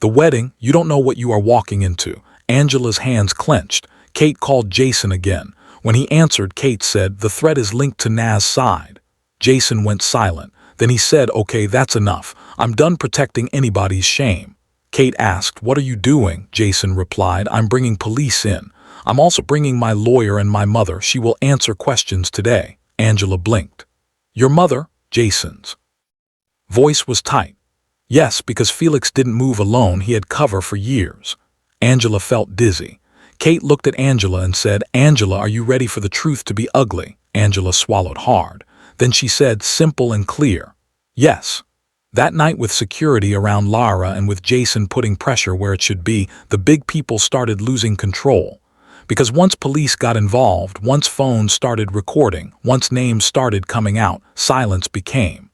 the wedding. "You don't know what you are walking into." Angela's hands clenched. Kate called Jason again. When he answered, Kate said, "The threat is linked to Na's side." Jason went silent. Then he said, "Okay, that's enough. I'm done protecting anybody's shame." Kate asked, "What are you doing?" Jason replied, "I'm bringing police in. I'm also bringing my lawyer and my mother. She will answer questions today." Angela blinked. "Your mother?" Jason's voice was tight. "Yes, because Felix didn't move alone. He had cover for years." Angela felt dizzy. Kate looked at Angela and said, "Angela, are you ready for the truth to be ugly?" Angela swallowed hard. Then she said, simple and clear, "Yes." That night, with security around Lara and with Jason putting pressure where it should be, the big people started losing control. Because once police got involved, once phones started recording, once names started coming out, silence became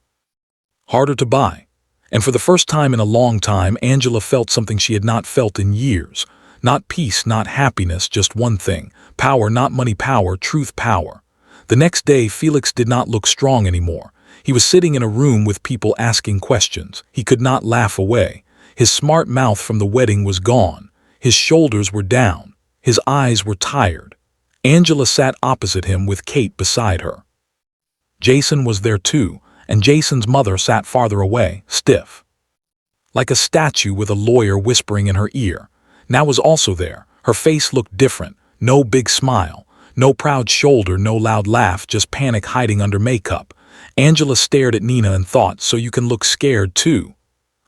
harder to buy. And for the first time in a long time, Angela felt something she had not felt in years. Not peace, not happiness, just one thing. Power, not money, power, truth, power. The next day, Felix did not look strong anymore. He was sitting in a room with people asking questions. He could not laugh away. His smart mouth from the wedding was gone. His shoulders were down. His eyes were tired. Angela sat opposite him with Kate beside her. Jason was there too, and Jason's mother sat farther away, stiff, like a statue, with a lawyer whispering in her ear. Na was also there. Her face looked different. No big smile, no proud shoulder, no loud laugh, just panic hiding under makeup. Angela stared at Nina and thought, "So you can look scared too."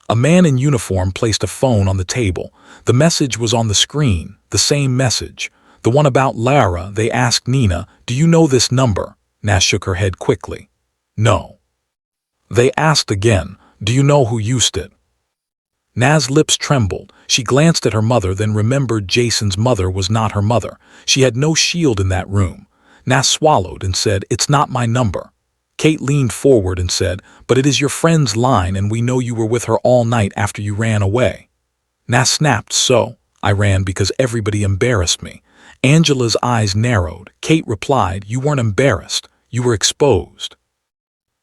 A man in uniform placed a phone on the table. The message was on the screen, the same message, the one about Lara. They asked Nina, "Do you know this number?" Na shook her head quickly. "No." They asked again, "Do you know who used it?" Na's lips trembled. She glanced at her mother, then remembered Jason's mother was not her mother. She had no shield in that room. Na swallowed and said, "It's not my number." Kate leaned forward and said, "But it is your friend's line, and we know you were with her all night after you ran away." Na snapped, "So? I ran because everybody embarrassed me." Angela's eyes narrowed. Kate replied, "You weren't embarrassed. You were exposed."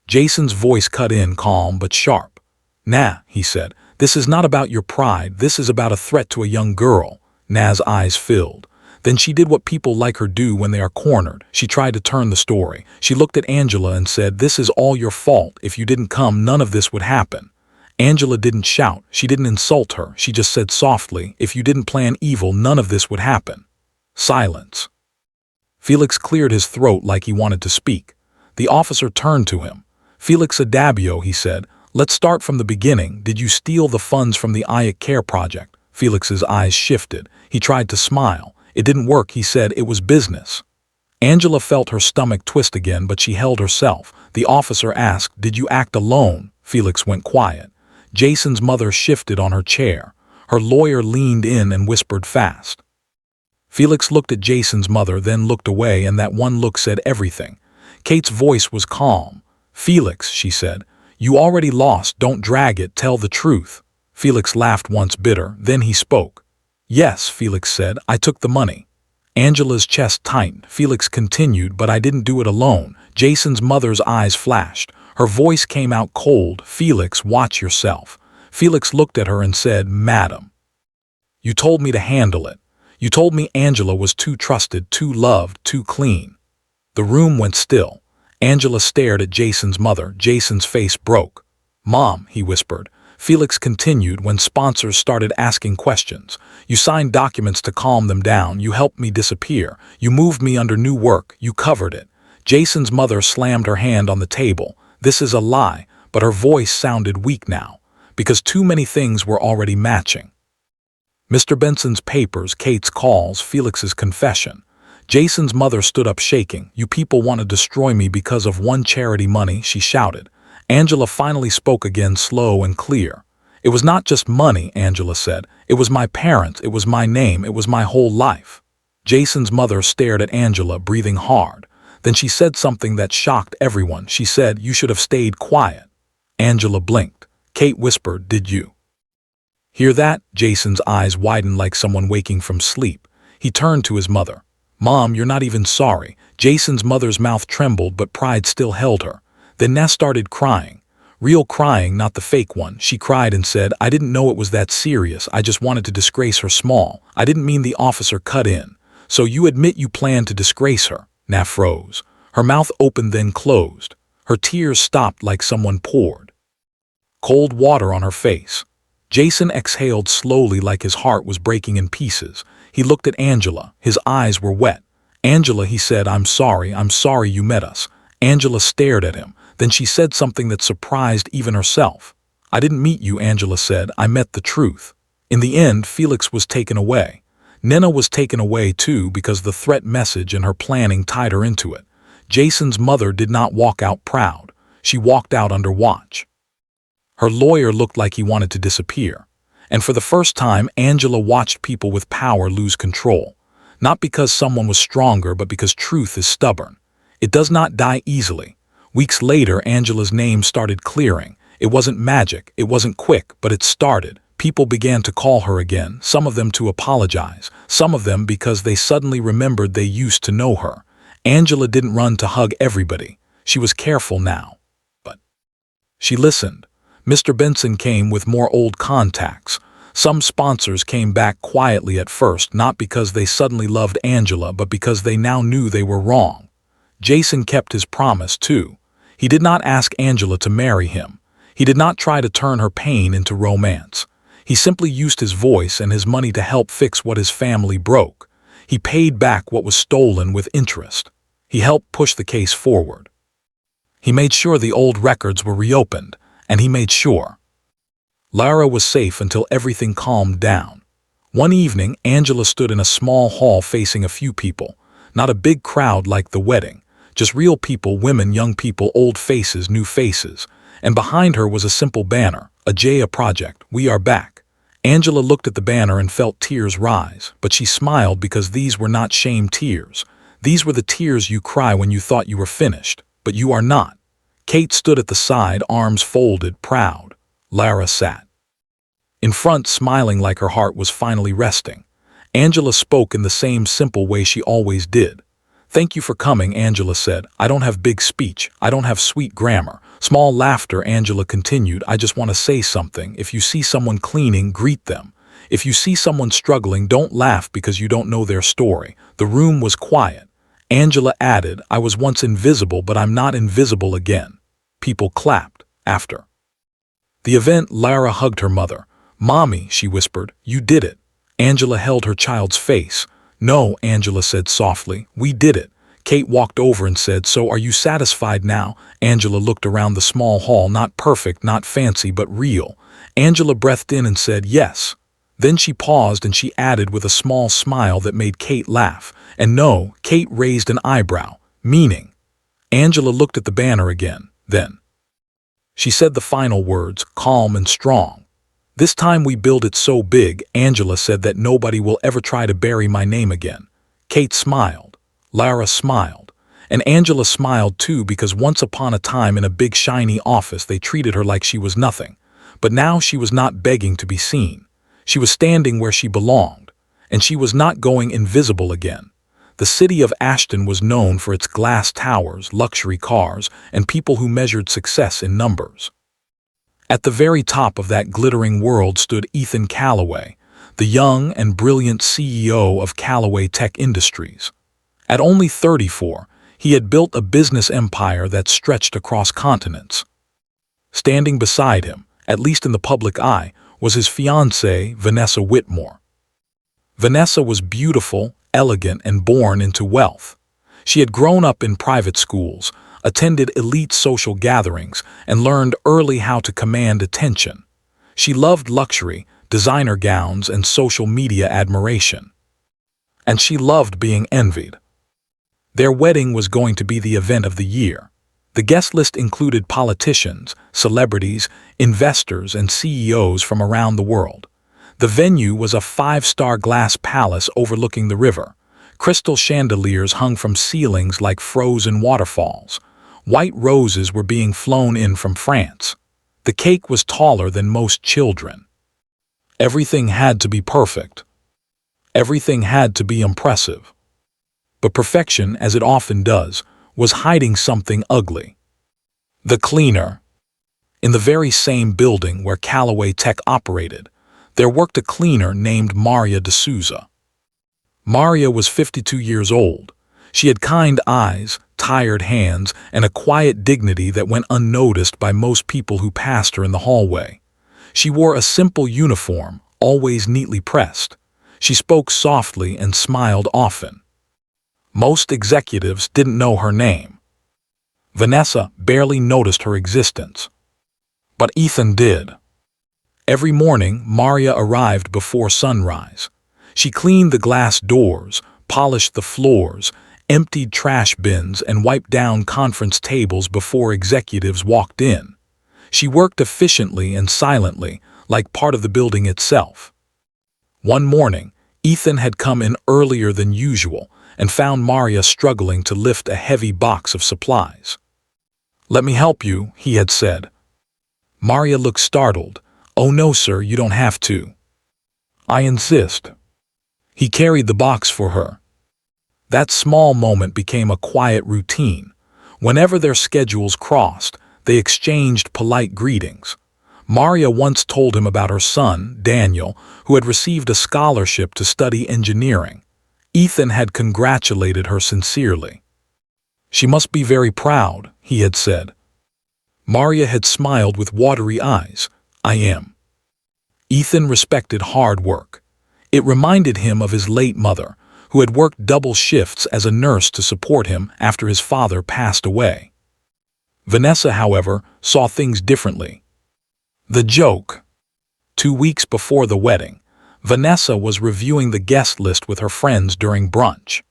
Jason's voice cut in, calm but sharp. "Na," he said, "this is not about your pride. This is about a threat to a young girl." Na's eyes filled. Then she did what people like her do when they are cornered. She tried to turn the story. She looked at Angela and said, "This is all your fault. If you didn't come, none of this would happen." Angela didn't shout. She didn't insult her. She just said softly, "If you didn't plan evil, none of this would happen." Silence. Felix cleared his throat like he wanted to speak. The officer turned to him. "Felix Adabio," he said, "let's start from the beginning. Did you steal the funds from the Ajayi Care project?" Felix's eyes shifted. He tried to smile. It didn't work. He said, "It was business." Angela felt her stomach twist again, but she held herself. The officer asked, "Did you act alone?" Felix went quiet. Jason's mother shifted on her chair. Her lawyer leaned in and whispered fast. Felix looked at Jason's mother, then looked away, and that one look said everything. Kate's voice was calm. "Felix," she said, "you already lost. Don't drag it. Tell the truth." Felix laughed once, bitter. Then he spoke. "Yes," Felix said, "I took the money." Angela's chest tightened. Felix continued, "But I didn't do it alone." Jason's mother's eyes flashed. Her voice came out cold. "Felix, watch yourself." Felix looked at her and said, "Madam, you told me to handle it. You told me Angela was too trusted, too loved, too clean." The room went still. Angela stared at Jason's mother. Jason's face broke. "Mom," he whispered. Felix continued, "When sponsors started asking questions, you signed documents to calm them down. You helped me disappear. You moved me under new work. You covered it." Jason's mother slammed her hand on the table. "This is a lie," but her voice sounded weak now, because too many things were already matching. Mr. Benson's papers, Kate's calls, Felix's confession. Jason's mother stood up shaking. "You people want to destroy me because of one charity money," she shouted. Angela finally spoke again, slow and clear. It was not just money, Angela said. It was my parents, it was my name, it was my whole life. Jason's mother stared at Angela, breathing hard. Then she said something that shocked everyone. She said, "You should have stayed quiet." Angela blinked. Kate whispered, "Did you hear that?" Jason's eyes widened like someone waking from sleep. He turned to his mother. "Mom, you're not even sorry." Jason's mother's mouth trembled, but pride still held her. Then Ness started crying. Real crying, not the fake one. She cried and said, "I didn't know it was that serious. I just wanted to disgrace her small. I didn't mean." The officer cut in. "So you admit you planned to disgrace her?" Nat froze. Her mouth opened then closed. Her tears stopped like someone poured cold water on her face. Jason exhaled slowly like his heart was breaking in pieces. He looked at Angela. His eyes were wet. "Angela," he said, I'm sorry you met us." Angela stared at him. Then she said something that surprised even herself. "I didn't meet you," Angela said. "I met the truth." In the end, Felix was taken away. Nina was taken away too because the threat message and her planning tied her into it. Jason's mother did not walk out proud. She walked out under watch. Her lawyer looked like he wanted to disappear. And for the first time, Angela watched people with power lose control. Not because someone was stronger, but because truth is stubborn. It does not die easily. Weeks later, Angela's name started clearing. It wasn't magic, it wasn't quick, but it started. People began to call her again, some of them to apologize, some of them because they suddenly remembered they used to know her. Angela didn't run to hug everybody. She was careful now. But she listened. Mr. Benson came with more old contacts. Some sponsors came back quietly at first, not because they suddenly loved Angela, but because they now knew they were wrong. Jason kept his promise too. He did not ask Angela to marry him. He did not try to turn her pain into romance. He simply used his voice and his money to help fix what his family broke. He paid back what was stolen with interest. He helped push the case forward. He made sure the old records were reopened, and he made sure Lara was safe until everything calmed down. One evening, Angela stood in a small hall facing a few people. Not a big crowd like the wedding. Just real people, women, young people, old faces, new faces. And behind her was a simple banner, Ajayi Project, we are back. Angela looked at the banner and felt tears rise, but she smiled because these were not shame tears. These were the tears you cry when you thought you were finished, but you are not. Kate stood at the side, arms folded, proud. Lara sat in front, smiling like her heart was finally resting. Angela spoke in the same simple way she always did. "Thank you for coming," Angela said. "I don't have big speech. I don't have sweet grammar." Small laughter. Angela continued, "I just want to say something. If you see someone cleaning, greet them. If you see someone struggling, don't laugh because you don't know their story." The room was quiet. Angela added, "I was once invisible, but I'm not invisible again." People clapped. After the event, Lara hugged her mother. "Mommy," she whispered, "you did it." Angela held her child's face. "No," Angela said softly, "we did it." Kate walked over and said, "So are you satisfied now?" Angela looked around the small hall, not perfect, not fancy, but real. Angela breathed in and said, "Yes." Then she paused and she added with a small smile that made Kate laugh. "And no." Kate raised an eyebrow. "Meaning?" Angela looked at the banner again. Then she said the final words, calm and strong. "This time we build it so big," Angela said, "that nobody will ever try to bury my name again." Kate smiled. Lara smiled. And Angela smiled too, because once upon a time in a big shiny office they treated her like she was nothing. But now she was not begging to be seen. She was standing where she belonged. And she was not going invisible again. The city of Ashton was known for its glass towers, luxury cars, and people who measured success in numbers. At the very top of that glittering world stood Ethan Callaway, the young and brilliant CEO of Callaway Tech Industries. At only 34, he had built a business empire that stretched across continents. Standing beside him, at least in the public eye, was his fiancée, Vanessa Whitmore. Vanessa was beautiful, elegant, and born into wealth. She had grown up in private schools, attended elite social gatherings, and learned early how to command attention. She loved luxury, designer gowns, and social media admiration. And she loved being envied. Their wedding was going to be the event of the year. The guest list included politicians, celebrities, investors, and CEOs from around the world. The venue was a five-star glass palace overlooking the river. Crystal chandeliers hung from ceilings like frozen waterfalls. White roses were being flown in from France. The cake was taller than most children. Everything had to be perfect. Everything had to be impressive. But perfection, as it often does, was hiding something ugly. The cleaner. In the very same building where Callaway Tech operated, there worked a cleaner named Maria D'Souza. Maria was 52 years old. She had kind eyes, tired hands, and a quiet dignity that went unnoticed by most people who passed her in the hallway. She wore a simple uniform, always neatly pressed. She spoke softly and smiled often. Most executives didn't know her name. Vanessa barely noticed her existence. But Ethan did. Every morning, Maria arrived before sunrise. She cleaned the glass doors, polished the floors, emptied trash bins, and wiped down conference tables before executives walked in. She worked efficiently and silently, like part of the building itself. One morning, Ethan had come in earlier than usual and found Maria struggling to lift a heavy box of supplies. "Let me help you," he had said. Maria looked startled. "Oh no, sir, you don't have to." "I insist." He carried the box for her. That small moment became a quiet routine. Whenever their schedules crossed, they exchanged polite greetings. Maria once told him about her son, Daniel, who had received a scholarship to study engineering. Ethan had congratulated her sincerely. "She must be very proud," he had said. Maria had smiled with watery eyes. "I am." Ethan respected hard work. It reminded him of his late mother, who had worked double shifts as a nurse to support him after his father passed away. Vanessa, however, saw things differently. The joke. 2 weeks before the wedding, Vanessa was reviewing the guest list with her friends during brunch.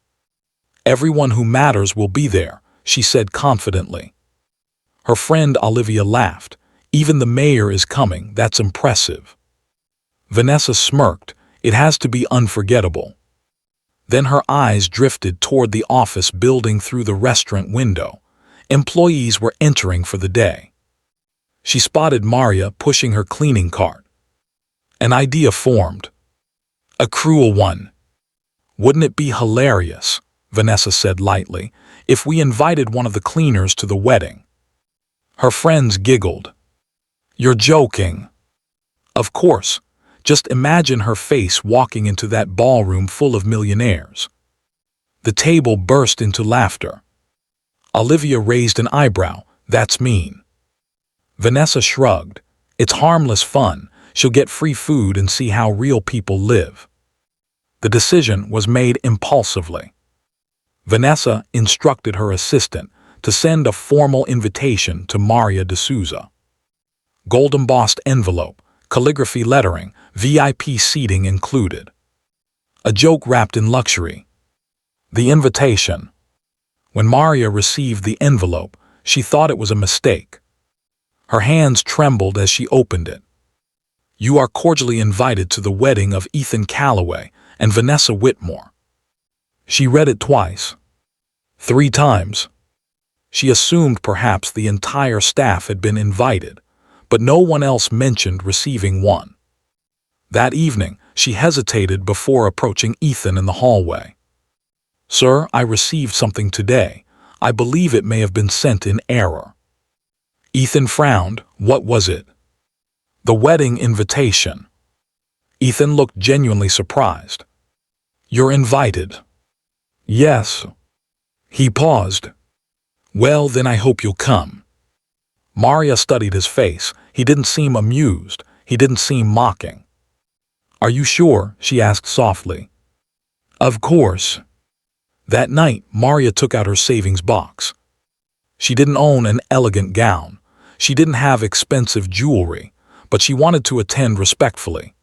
"Everyone who matters will be there," she said confidently. Her friend Olivia laughed. "Even the mayor is coming, that's impressive." Vanessa smirked. "It has to be unforgettable." Then her eyes drifted toward the office building through the restaurant window. Employees were entering for the day. She spotted Maria pushing her cleaning cart. An idea formed. A cruel one. "Wouldn't it be hilarious," Vanessa said lightly, "if we invited one of the cleaners to the wedding?" Her friends giggled. "You're joking." "Of course. Just imagine her face walking into that ballroom full of millionaires." The table burst into laughter. Olivia raised an eyebrow. "That's mean." Vanessa shrugged. "It's harmless fun. She'll get free food and see how real people live." The decision was made impulsively. Vanessa instructed her assistant to send a formal invitation to Maria D'Souza. Gold-embossed envelope, calligraphy lettering, VIP seating included. A joke wrapped in luxury. The invitation. When Maria received the envelope, she thought it was a mistake. Her hands trembled as she opened it. "You are cordially invited to the wedding of Ethan Callaway and Vanessa Whitmore." She read it twice. 3 times. She assumed perhaps the entire staff had been invited, but no one else mentioned receiving one. That evening, she hesitated before approaching Ethan in the hallway. "Sir, I received something today. I believe it may have been sent in error." Ethan frowned. "What was it?" "The wedding invitation." Ethan looked genuinely surprised. "You're invited." "Yes." He paused. "Well, then I hope you'll come." Maria studied his face. He didn't seem amused. He didn't seem mocking. "Are you sure?" she asked softly. "Of course." That night, Maria took out her savings box. She didn't own an elegant gown. She didn't have expensive jewelry, but she wanted to attend respectfully.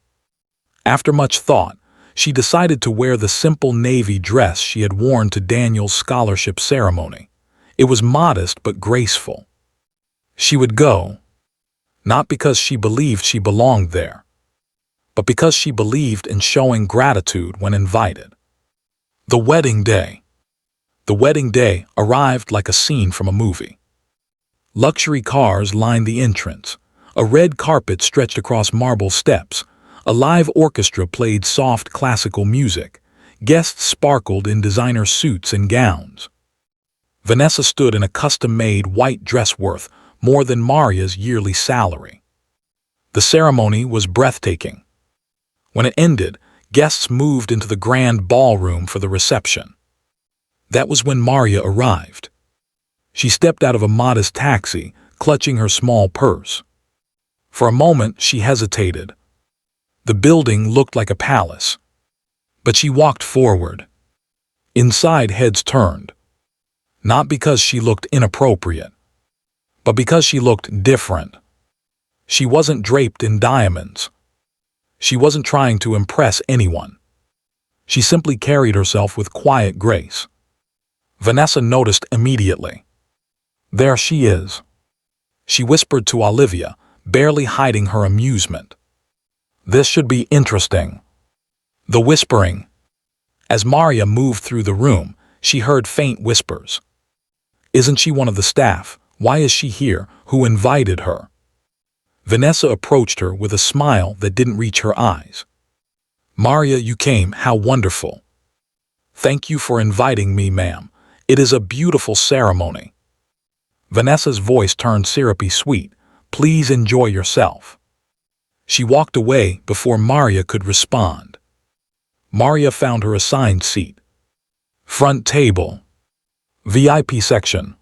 After much thought, she decided to wear the simple navy dress she had worn to Daniel's scholarship ceremony. It was modest but graceful. She would go, not because she believed she belonged there, but because she believed in showing gratitude when invited. The wedding day. The wedding day arrived like a scene from a movie. Luxury cars lined the entrance. A red carpet stretched across marble steps. A live orchestra played soft classical music. Guests sparkled in designer suits and gowns. Vanessa stood in a custom-made white dress worth more than Maria's yearly salary. The ceremony was breathtaking. When it ended, guests moved into the grand ballroom for the reception. That was when Maria arrived. She stepped out of a modest taxi, clutching her small purse. For a moment, she hesitated. The building looked like a palace. But she walked forward. Inside, heads turned. Not because she looked inappropriate, but because she looked different. She wasn't draped in diamonds. She wasn't trying to impress anyone. She simply carried herself with quiet grace. Vanessa noticed immediately. There she is. She whispered to Olivia, barely hiding her amusement. This should be interesting. The whispering. As Maria moved through the room, she heard faint whispers. Isn't she one of the staff? Why is she here? Who invited her? Vanessa approached her with a smile that didn't reach her eyes. Maria, you came. How wonderful. Thank you for inviting me, ma'am. It is a beautiful ceremony. Vanessa's voice turned syrupy sweet. Please enjoy yourself. She walked away before Maria could respond. Maria found her assigned seat. Front table. VIP section.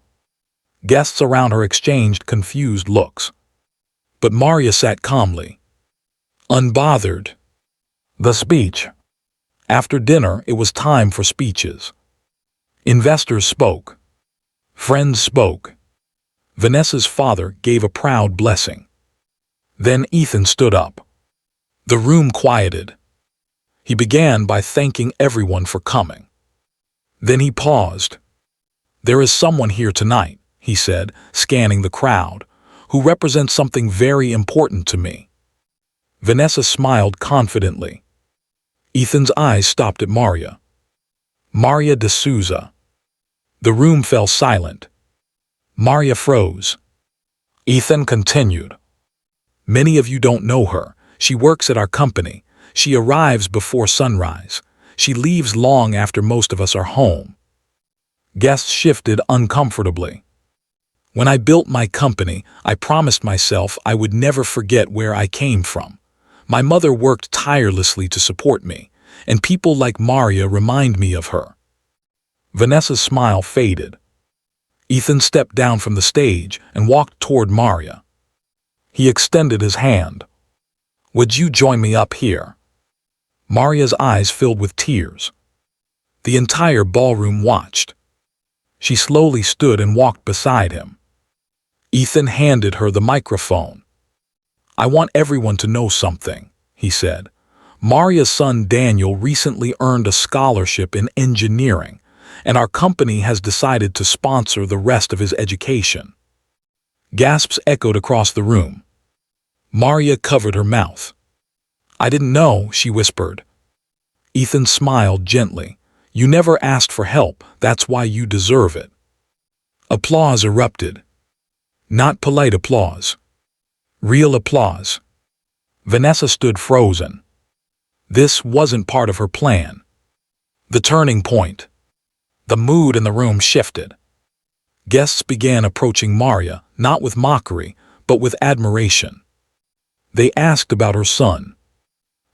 Guests around her exchanged confused looks. But Maria sat calmly, unbothered. The speech. After dinner, it was time for speeches. Investors spoke. Friends spoke. Vanessa's father gave a proud blessing. Then Ethan stood up. The room quieted. He began by thanking everyone for coming. Then he paused. There is someone here tonight, he said, scanning the crowd, who represents something very important to me. Vanessa smiled confidently. Ethan's eyes stopped at Maria. Maria de Souza. The room fell silent. Maria froze. Ethan continued. Many of you don't know her. She works at our company. She arrives before sunrise. She leaves long after most of us are home. Guests shifted uncomfortably. When I built my company, I promised myself I would never forget where I came from. My mother worked tirelessly to support me, and people like Maria remind me of her. Vanessa's smile faded. Ethan stepped down from the stage and walked toward Maria. He extended his hand. Would you join me up here? Maria's eyes filled with tears. The entire ballroom watched. She slowly stood and walked beside him. Ethan handed her the microphone. I want everyone to know something, he said. Maria's son Daniel recently earned a scholarship in engineering, and our company has decided to sponsor the rest of his education. Gasps echoed across the room. Maria covered her mouth. I didn't know, she whispered. Ethan smiled gently. You never asked for help, that's why you deserve it. Applause erupted. Not polite applause. Real applause. Vanessa stood frozen. This wasn't part of her plan. The turning point. The mood in the room shifted. Guests began approaching Maria, not with mockery, but with admiration. They asked about her son.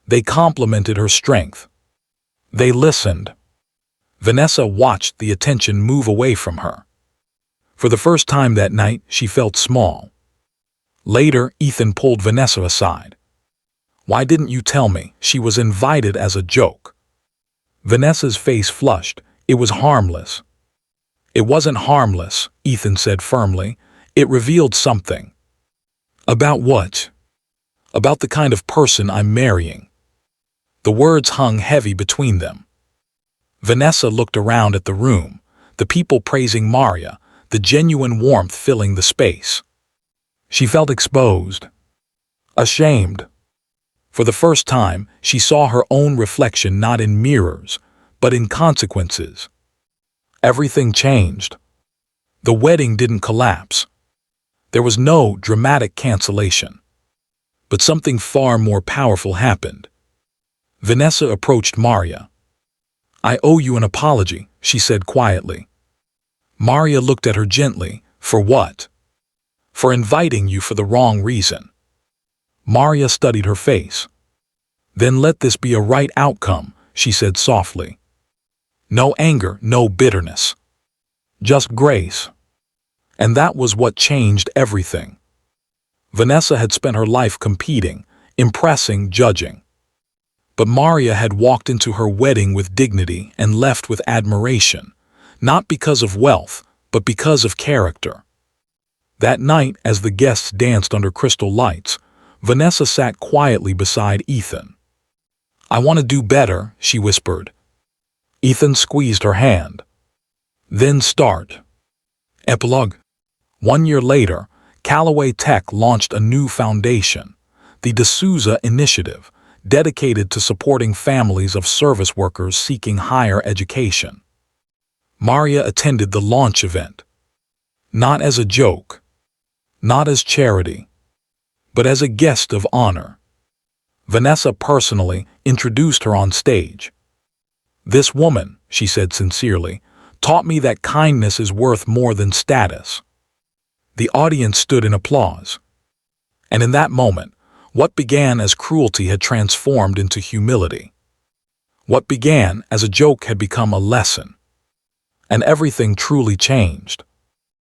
They complimented her strength. They listened. Vanessa watched the attention move away from her. For the first time that night, she felt small. Later, Ethan pulled Vanessa aside. Why didn't you tell me? She was invited as a joke. Vanessa's face flushed. It was harmless. It wasn't harmless, Ethan said firmly. It revealed something. About what? About the kind of person I'm marrying. The words hung heavy between them. Vanessa looked around at the room, the people praising Maria, the genuine warmth filling the space. She felt exposed, ashamed. For the first time, she saw her own reflection not in mirrors, but in consequences. Everything changed. The wedding didn't collapse. There was no dramatic cancellation. But something far more powerful happened. Vanessa approached Maria. "I owe you an apology," she said quietly. Maria looked at her gently. "For what?" "For inviting you for the wrong reason." Maria studied her face. "Then let this be a right outcome," she said softly. "No anger, no bitterness. Just grace." And that was what changed everything. Vanessa had spent her life competing, impressing, judging. But Maria had walked into her wedding with dignity and left with admiration, not because of wealth, but because of character. That night, as the guests danced under crystal lights, Vanessa sat quietly beside Ethan. "I want to do better," she whispered. Ethan squeezed her hand. "Then start." Epilogue. 1 year later, Callaway Tech launched a new foundation, the D'Souza Initiative, dedicated to supporting families of service workers seeking higher education. Maria attended the launch event. Not as a joke, not as charity, but as a guest of honor. Vanessa personally introduced her on stage. "This woman," she said sincerely, "taught me that kindness is worth more than status." The audience stood in applause. And in that moment, what began as cruelty had transformed into humility. What began as a joke had become a lesson. And everything truly changed.